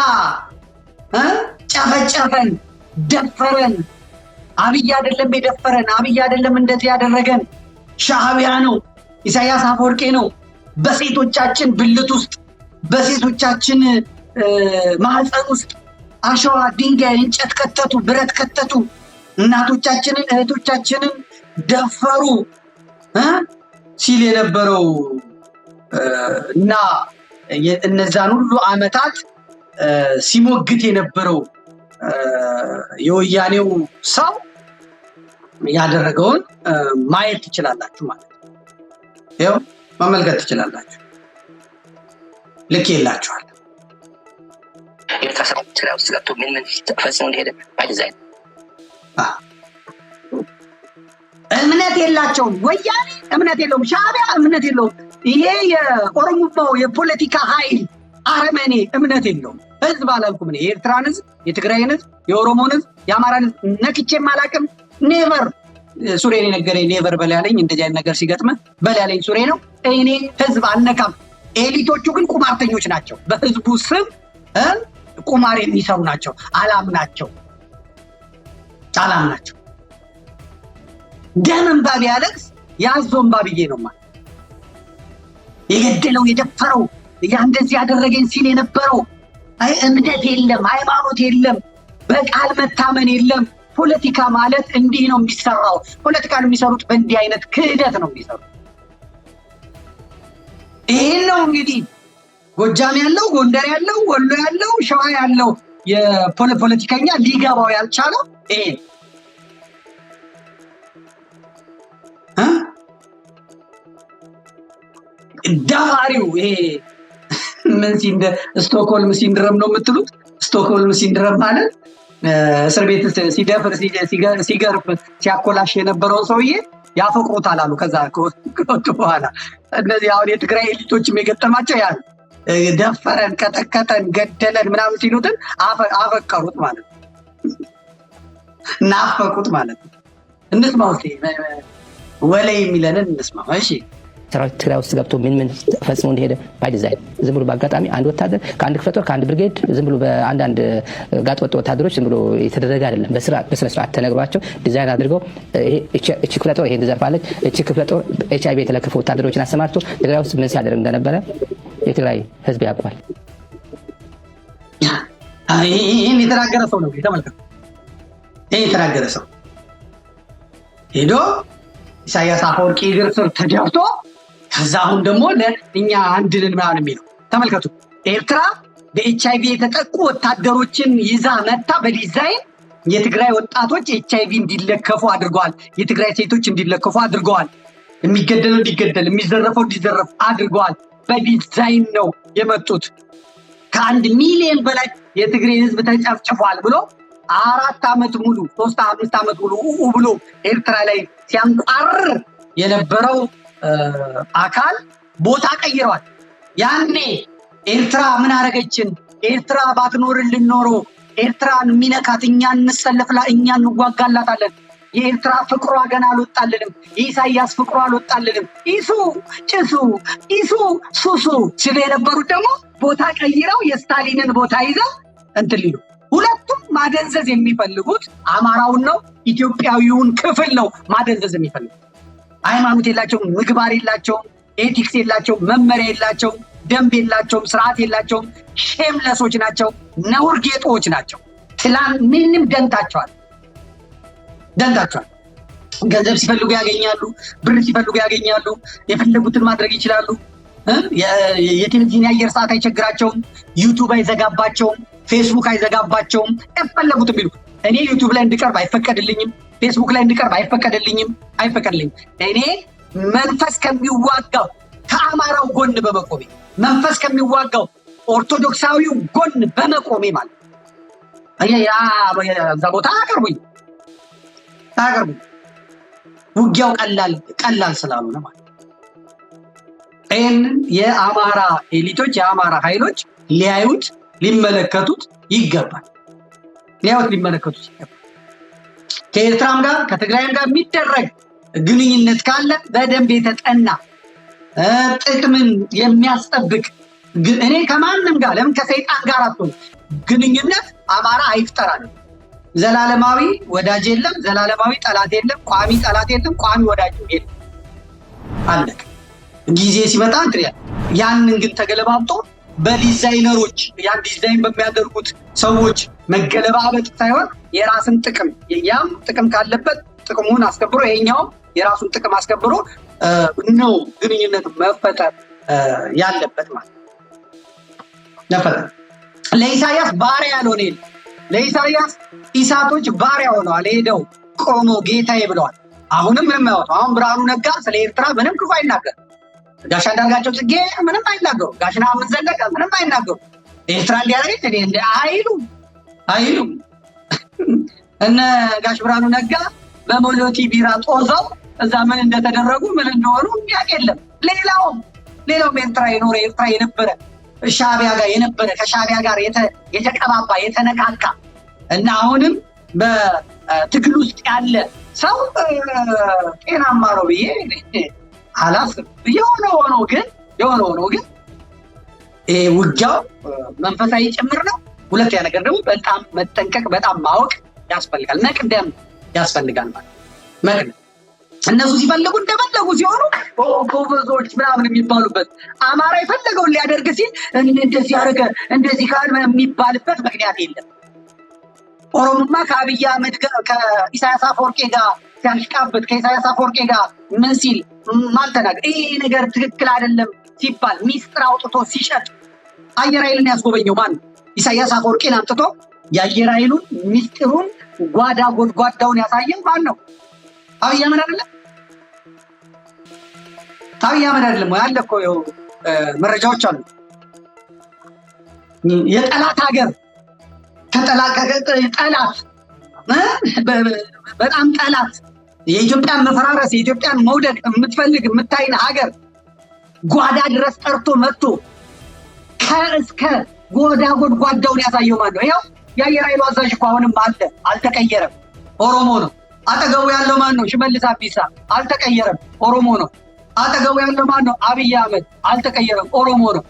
S1: ጨፈጨፈን፣ ደፈረን፣ አብይ አይደለም የደፈረን፣ አብይ አይደለም እንደዚህ ያደረገን፣ ሻዕቢያ ነው፣ ኢሳያስ አፈወርቄ ነው። በሴቶቻችን ብልት ውስጥ በሴቶቻችን ማህፀን ውስጥ አሸዋ፣ ድንጋይ፣ እንጨት ከተቱ፣ ብረት ከተቱ። እናቶቻችንን እህቶቻችንን ደፈሩ ሲል የነበረው እና እነዛን ሁሉ አመታት ሲሞግት የነበረው የወያኔው ሰው ያደረገውን ማየት ትችላላችሁ ማለት ነው። ይኸው መመልከት ትችላላችሁ። ልክ ይላችኋል።
S10: የተሰራው ትራው ስለቱ ምን ተፈጽሞ እንደሄደ ባይዛይ
S1: እምነት የላቸውም። ወያኔ እምነት የለውም። ሻዕቢያ እምነት የለውም። ይሄ የኦሮሞማው የፖለቲካ ኃይል አረመኔ እምነት የለውም። ህዝብ አላልኩም እኔ የኤርትራን ህዝብ፣ የትግራይን ህዝብ፣ የኦሮሞን ህዝብ፣ የአማራን ህዝብ ነክቼም አላውቅም። ኔቨር ሱሬን የነገረኝ ኔቨር በል ያለኝ እንደዚህ አይነት ነገር ሲገጥመ በል ያለኝ ሱሬ ነው። እኔ ህዝብ አልነካም። ኤሊቶቹ ግን ቁማርተኞች ናቸው። በህዝቡ ስም ቁማር የሚሰሩ ናቸው። አላምናቸው። ደም እንባ ቢያለቅስ ያዞ እንባ ብዬ ነው ማለት የገደለው የደፈረው ያ እንደዚህ ያደረገኝ ሲል የነበረው እምነት የለም፣ ሃይማኖት የለም፣ በቃል መታመን የለም። ፖለቲካ ማለት እንዲህ ነው የሚሰራው። ፖለቲካ ነው የሚሰሩት በእንዲህ አይነት ክህደት ነው የሚሰሩት። ይሄን ነው እንግዲህ ጎጃም ያለው፣ ጎንደር ያለው፣ ወሎ ያለው፣ ሸዋ ያለው የፖለቲከኛ ሊገባው ያልቻለው ይሄ ዳሪው ይሄ ምን ስቶክሆልም ሲንድረም ነው የምትሉት? ስቶክሆልም ሲንድረም ማለት እስር ቤት ሲደፍር ሲገርፍ ሲያኮላሽ የነበረውን ሰውዬ ያፈቅሩታል አሉ። ከዛ ከወጡ በኋላ እነዚህ አሁን የትግራይ ኤሊቶችም የገጠማቸው ያ ደፈረን፣ ቀጠቀጠን፣ ገደለን ምናምን ሲሉትን አፈቀሩት ማለት ነው። ናፈቁት ማለት ነው። እንስማው እስኪ ወላይ የሚለንን እንስማው። እሺ
S10: ሰራዊት ትግራይ ውስጥ ገብቶ ምን ፈጽሞ እንደሄደ ባይ ዲዛይን ዝም ብሎ በአጋጣሚ አንድ ወታደር ከአንድ ክፍለ ጦር ከአንድ ብርጌድ ዝም ብሎ በአንዳንድ ጋጥ ወጥ ወታደሮች ዝም ብሎ የተደረገ አይደለም። በስነ ስርዓት ተነግሯቸው ዲዛይን አድርገው እቺ ክፍለ ጦር ይሄን ዘርፋለች፣ እቺ ክፍለ ጦር ኤችአይቪ የተለከፉ ወታደሮችን አሰማርቶ ትግራይ ውስጥ ምን ሲያደርግ እንደነበረ የትግራይ ህዝብ ያውቃል።
S1: ይሄን የተናገረ ሰው ነው ተመልከቱ። ይሄ የተናገረ ሰው ሄዶ ኢሳያስ አፈወርቂ እግር ስር ተደፍቶ ከዛ አሁን ደግሞ ለእኛ አንድንን ምናምን የሚለው ተመልከቱ። ኤርትራ በኤችአይቪ የተጠቁ ወታደሮችን ይዛ መታ በዲዛይን የትግራይ ወጣቶች ኤችአይቪ እንዲለከፉ አድርገዋል። የትግራይ ሴቶች እንዲለከፉ አድርገዋል። የሚገደለው እንዲገደል፣ የሚዘረፈው እንዲዘረፍ አድርገዋል። በዲዛይን ነው የመጡት። ከ1 ሚሊዮን በላይ የትግራይ ህዝብ ተጨፍጭፏል ብሎ 4 ዓመት ሙሉ 3-5 ዓመት ሙሉ ብሎ ኤርትራ ላይ ሲያንቋርር የነበረው አካል ቦታ ቀይሯል። ያኔ ኤርትራ ምን አረገችን? ኤርትራ ባትኖርልን ኖሮ ኤርትራን የሚነካት እኛ እንሰለፍላ፣ እኛ እንዋጋላታለን። የኤርትራ ፍቅሯ ገና አልወጣልንም። የኢሳያስ ፍቅሯ አልወጣልንም። ኢሱ ጭሱ ኢሱ ሱሱ ሲሉ የነበሩት ደግሞ ቦታ ቀይረው የስታሊንን ቦታ ይዘው እንትን ሊሉ ሁለቱም ማደንዘዝ የሚፈልጉት አማራውን ነው፣ ኢትዮጵያዊውን ክፍል ነው ማደንዘዝ የሚፈልጉት። ሃይማኖት የላቸውም፣ ምግባር የላቸውም፣ ኤቲክስ የላቸውም፣ መመሪያ የላቸውም፣ ደንብ የላቸውም፣ ስርዓት የላቸውም። ሼምለሶች ናቸው፣ ነውር ጌጦች ናቸው። ትላንት ምንም ደንታቸዋል። ገንዘብ ሲፈልጉ ያገኛሉ፣ ብር ሲፈልጉ ያገኛሉ፣ የፈለጉትን ማድረግ ይችላሉ። የቴሌቪዥን የአየር ሰዓት አይቸግራቸውም፣ ዩቱብ አይዘጋባቸውም፣ ፌስቡክ አይዘጋባቸውም። የፈለጉትን ቢሉ እኔ ዩቱብ ላይ እንድቀርብ አይፈቀድልኝም፣ ፌስቡክ ላይ እንድቀርብ አይፈቀድልኝም። እኔ መንፈስ ከሚዋጋው ከአማራው ጎን በመቆሜ መንፈስ ከሚዋጋው ኦርቶዶክሳዊው ጎን በመቆሜ ማለት እዛ ቦታ አቀርቡኝ። ውጊያው ቀላል ስላልሆነ ማለት ይህንን የአማራ ኤሊቶች የአማራ ኃይሎች ሊያዩት ሊመለከቱት ይገባል። ከኤርትራም ጋር ከትግራይም ጋር የሚደረግ ግንኙነት ካለ በደንብ የተጠና ጥቅምን የሚያስጠብቅ እኔ ከማንም ጋር ለምን ከሰይጣን ጋር አትሆን ግንኙነት አማራ አይፍጠራል። ዘላለማዊ ወዳጅ የለም፣ ዘላለማዊ ጠላት የለም፣ ቋሚ ጠላት የለም፣ ቋሚ ወዳጅ የለም። አለቀ። ጊዜ ሲመጣ ያንን ግን ተገለባብጦ በዲዛይነሮች ያን ዲዛይን በሚያደርጉት ሰዎች መገለባበጥ ሳይሆን የራስን ጥቅም ያም ጥቅም ካለበት ጥቅሙን አስከብሮ ይሄኛውም የራሱን ጥቅም አስከብሮ ነው ግንኙነት መፈጠር ያለበት ማለት ነው። ለኢሳያስ ባሪያ ያልሆነ ለኢሳያስ ኢሳቶች ባሪያ ሆነዋል። ሄደው ቆሞ ጌታዬ ብለዋል። አሁንም ምንም ያወጣው አሁን ብርሃኑ ነጋ ስለ ኤርትራ ምንም ክፉ አይናገር። ጋሽ አንዳርጋቸው ጽጌ ምንም አይናገሩ። ጋሽ ናምን ዘለቀ ምንም አይናገሩ። ኤርትራ እንዲያደርግ እንደ አይሉም እነ ጋሽ ብርሃኑ ነጋ በሞሎቲ ቢራ ጦዘው እዛ ምን እንደተደረጉ ምን እንደሆኑ ያቅ የለም። ሌላውም ኤርትራ የነበረ ሻዕቢያ ጋር የነበረ ከሻዕቢያ ጋር የተቀባባ የተነካካ እና አሁንም በትግል ውስጥ ያለ ሰው ጤናማ ነው ብዬ አላስብም። የሆነ ሆኖ ግን ውጊያው መንፈሳዊ ጭምር ነው። ሁለተኛ ነገር ደግሞ በጣም መጠንቀቅ፣ በጣም ማወቅ ያስፈልጋል። መቅደም ያስፈልጋል ማለት መቅደም። እነሱ ሲፈልጉ እንደፈለጉ ሲሆኑ ጎበዞች ምናምን የሚባሉበት አማራ የፈለገውን ሊያደርግ ሲል እንደዚህ ያደረገ እንደዚህ ካል የሚባልበት ምክንያት የለም። ኦሮሞማ ከአብይ አህመድ ከኢሳያስ አፈወርቄ ጋር ሲያሽቃብጥ ከኢሳያስ አፈወርቄ ጋር ምን ሲል ማልተናገር ይሄ ነገር ትክክል አይደለም ሲባል ሚስጥር አውጥቶ ሲሸጥ አየር ኃይልን ያስጎበኘው ማን ነው? ኢሳያስ አፈወርቄን አምጥቶ የአየር ኃይሉን ሚስጥሩን ጓዳ ጎድጓዳውን ያሳየው ማን ነው? አብይ አህመድ አይደለም? አብይ አህመድ አይደለም ወይ? አለ እኮ መረጃዎች አሉ። የጠላት ሀገር ጠላት በጣም ጠላት የኢትዮጵያን መፈራረስ የኢትዮጵያን መውደቅ የምትፈልግ የምታይን ሀገር ጓዳ ድረስ ጠርቶ መጥቶ ከእስከ ጓዳ ጎድጓዳውን ያሳየው ማን ነው? ይኸው የአየር ኃይሉ አዛዥ እኮ አሁንም አለ፣ አልተቀየረም፣ ኦሮሞ ነው። አጠገቡ ያለው ማን ነው? ሽመልስ አብዲሳ አልተቀየረም፣ ኦሮሞ ነው። አጠገቡ ያለው ማን ነው? አብይ አህመድ አልተቀየረም፣ ኦሮሞ ነው።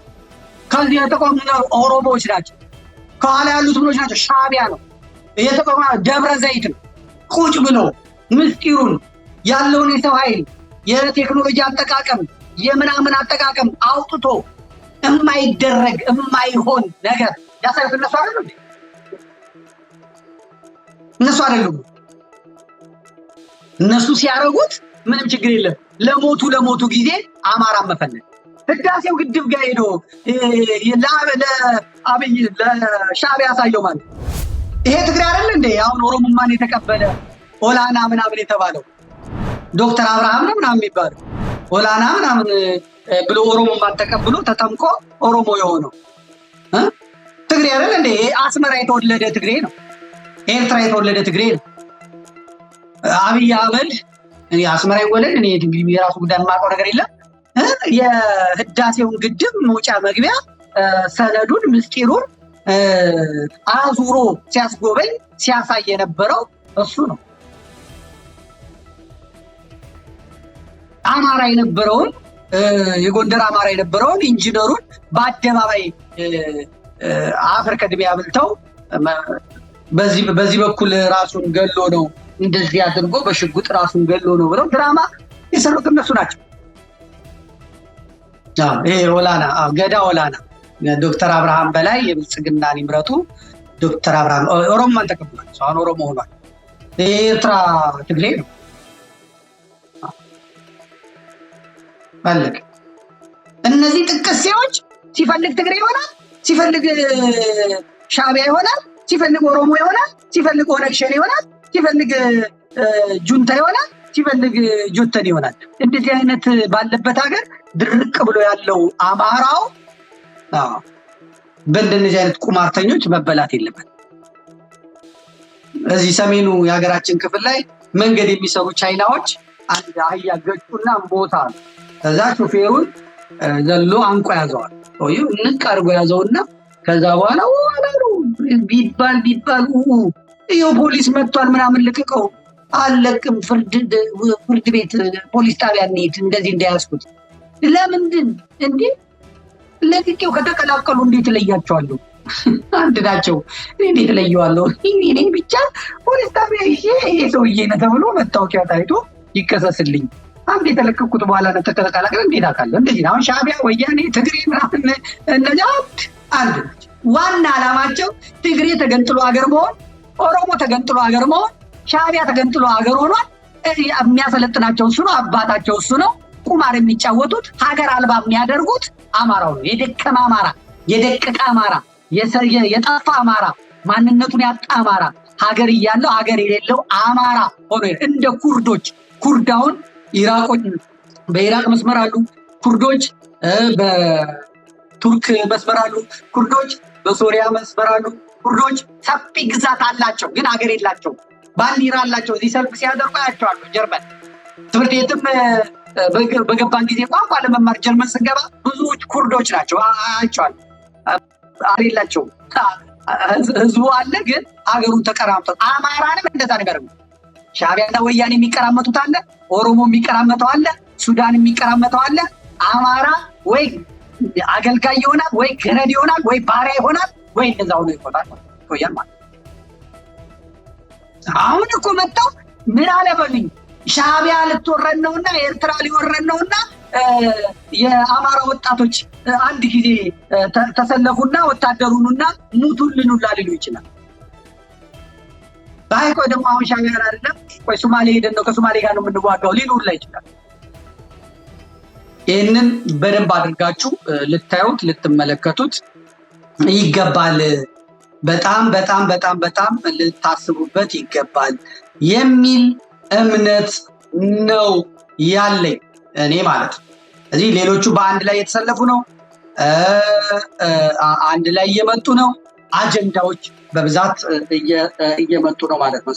S1: ከዚህ የተቆሙ ኦሮሞዎች ናቸው። ከኋላ ያሉት ምኖች ናቸው? ሻዕቢያ ነው። የተቆሙ ደብረ ዘይት ነው። ቁጭ ብሎ ምስጢሩን ያለውን የሰው ኃይል የቴክኖሎጂ አጠቃቀም የምናምን አጠቃቀም አውጥቶ የማይደረግ የማይሆን ነገር ያሳዩት እነሱ አይደሉም? እነሱ አይደሉም? እነሱ ሲያረጉት ምንም ችግር የለም። ለሞቱ ጊዜ አማራ መፈለግ ህዳሴው ግድብ ጋር ሄዶ ለአብይ ለሻዕቢያ ያሳየው ማለት ይሄ ትግሬ አይደል እንዴ? አሁን ኦሮሞማን የተቀበለ ኦላና ምናምን የተባለው ዶክተር አብርሃም ነው ምናምን የሚባለው ኦላና ምናምን ብሎ ኦሮሞማን ተቀብሎ ተጠምቆ ኦሮሞ የሆነው ትግሬ አይደል እንዴ? አስመራ የተወለደ ትግሬ ነው። ኤርትራ የተወለደ ትግሬ ነው። አብይ አህመድ አስመራ ይወለድ እኔ የራሱ ጉዳይ የማውቀው ነገር የለም። የህዳሴውን ግድብ መውጫ መግቢያ ሰነዱን ምስጢሩን አዙሮ ሲያስጎበኝ ሲያሳይ የነበረው እሱ ነው። አማራ የነበረውን የጎንደር አማራ የነበረውን ኢንጂነሩን በአደባባይ አፈር ከድሜ ያብልተው በዚህ በኩል ራሱን ገሎ ነው እንደዚህ አድርጎ በሽጉጥ ራሱን ገሎ ነው ብለው ድራማ የሰሩት እነሱ ናቸው። ይሄ ኦላና ገዳ ኦላና ዶክተር አብርሃም በላይ የብልጽግናን ይምረጡ ዶክተር አብርሃም ኦሮሞማን ተቀብሏል። አሁን ኦሮሞ ሆኗል። ኤርትራ ትግሬ ነው። አለቀ። እነዚህ ጥቅሴዎች ሲፈልግ ትግሬ ይሆናል፣ ሲፈልግ ሻዕቢያ ይሆናል፣ ሲፈልግ ኦሮሞ ይሆናል፣ ሲፈልግ ኦነግ ሸኔ ይሆናል፣ ሲፈልግ ጁንታ ይሆናል፣ ሲፈልግ ጁተን ይሆናል። እንደዚህ አይነት ባለበት ሀገር ድርቅ ብሎ ያለው አማራው በእንደዚህ አይነት ቁማርተኞች መበላት የለበት። እዚህ ሰሜኑ የሀገራችን ክፍል ላይ መንገድ የሚሰሩ ቻይናዎች አንድ አህያ ገጩና ሞታ ከዛ ሹፌሩን ዘሎ አንቆ ያዘዋል። ንቅ አድርጎ ያዘውና ከዛ በኋላ ቢባል ይኸው ፖሊስ መጥቷል ምናምን ልቅቀው አለቅም ፍርድ ቤት ፖሊስ ጣቢያ እንሂድ እንደዚህ እንዳያስኩት ለምንድን እንዴ ለቅቄው ከተቀላቀሉ እንዴት እለያቸዋለሁ? አንድ ናቸው። እንዴት እለየዋለሁ? እኔ ብቻ ፖሊስ ጣቢያ ይሄ ሰውዬ ነው ተብሎ መታወቂያ ታይቶ ይከሰስልኝ። አንድ የተለቀቁት በኋላ ነው ተቀላቀለ እንዴት አውቃለሁ? እንደዚህ አሁን ሻዕቢያ ወያኔ ትግሬ ምናምን እነዚህ አንድ ናቸው። ዋና ዓላማቸው ትግሬ ተገንጥሎ ሀገር መሆን፣ ኦሮሞ ተገንጥሎ ሀገር መሆን፣ ሻዕቢያ ተገንጥሎ ሀገር ሆኗል። የሚያሰለጥናቸው እሱ ነው። አባታቸው እሱ ነው። ቁማር የሚጫወቱት ሀገር አልባ የሚያደርጉት አማራው ነው። የደከመ አማራ፣ የደቀቀ አማራ፣ የጠፋ አማራ፣ ማንነቱን ያጣ አማራ ሀገር እያለው ሀገር የሌለው አማራ ሆኖ እንደ ኩርዶች ኩርዳውን ኢራቆች በኢራቅ መስመር አሉ፣ ኩርዶች በቱርክ መስመር አሉ፣ ኩርዶች በሶሪያ መስመር አሉ። ኩርዶች ሰፊ ግዛት አላቸው፣ ግን ሀገር የላቸው። ባንዲራ አላቸው። እዚህ ሰልፍ ሲያደርጉ አያቸዋለሁ። ጀርመን ትምህርት ቤትም በገባን ጊዜ ቋንቋ ለመማር ጀርመን ስንገባ ብዙዎች ኩርዶች ናቸው። አያቸዋለሁ። ሀገር የላቸው። ህዝቡ አለ፣ ግን ሀገሩን ተቀራምጠው። አማራንም እንደዛ ነገር ነው። ሻዕቢያና ወያኔ የሚቀራመቱት አለ፣ ኦሮሞ የሚቀራመተው አለ፣ ሱዳን የሚቀራመተው አለ። አማራ ወይ አገልጋይ ይሆናል፣ ወይ ገረድ ይሆናል፣ ወይ ባሪያ ይሆናል፣ ወይ እንደዛ ሆኖ ይቆጣል ማለት። አሁን እኮ መጣው ምን አለ በሉኝ፣ ሻዕቢያ ልትወረን ነውና ኤርትራ ሊወረን ነውና የአማራ ወጣቶች አንድ ጊዜ ተሰለፉና ወታደሩንና ሙቱልን ሁላ ሊሉ ይችላል። ቆይ ደግሞ አሁን ሻዕቢያ አይደለም፣ ቆይ ሶማሌ ሄደን ነው ከሶማሌ ጋር ነው የምንዋጋው ሊሉ ሁላ ይችላል። ይህንን በደንብ አድርጋችሁ ልታዩት ልትመለከቱት ይገባል። በጣም በጣም በጣም በጣም ልታስቡበት ይገባል የሚል እምነት ነው ያለኝ እኔ ማለት ነው። እዚህ ሌሎቹ በአንድ ላይ የተሰለፉ ነው፣ አንድ ላይ እየመጡ ነው። አጀንዳዎች በብዛት እየመጡ ነው ማለት ነው።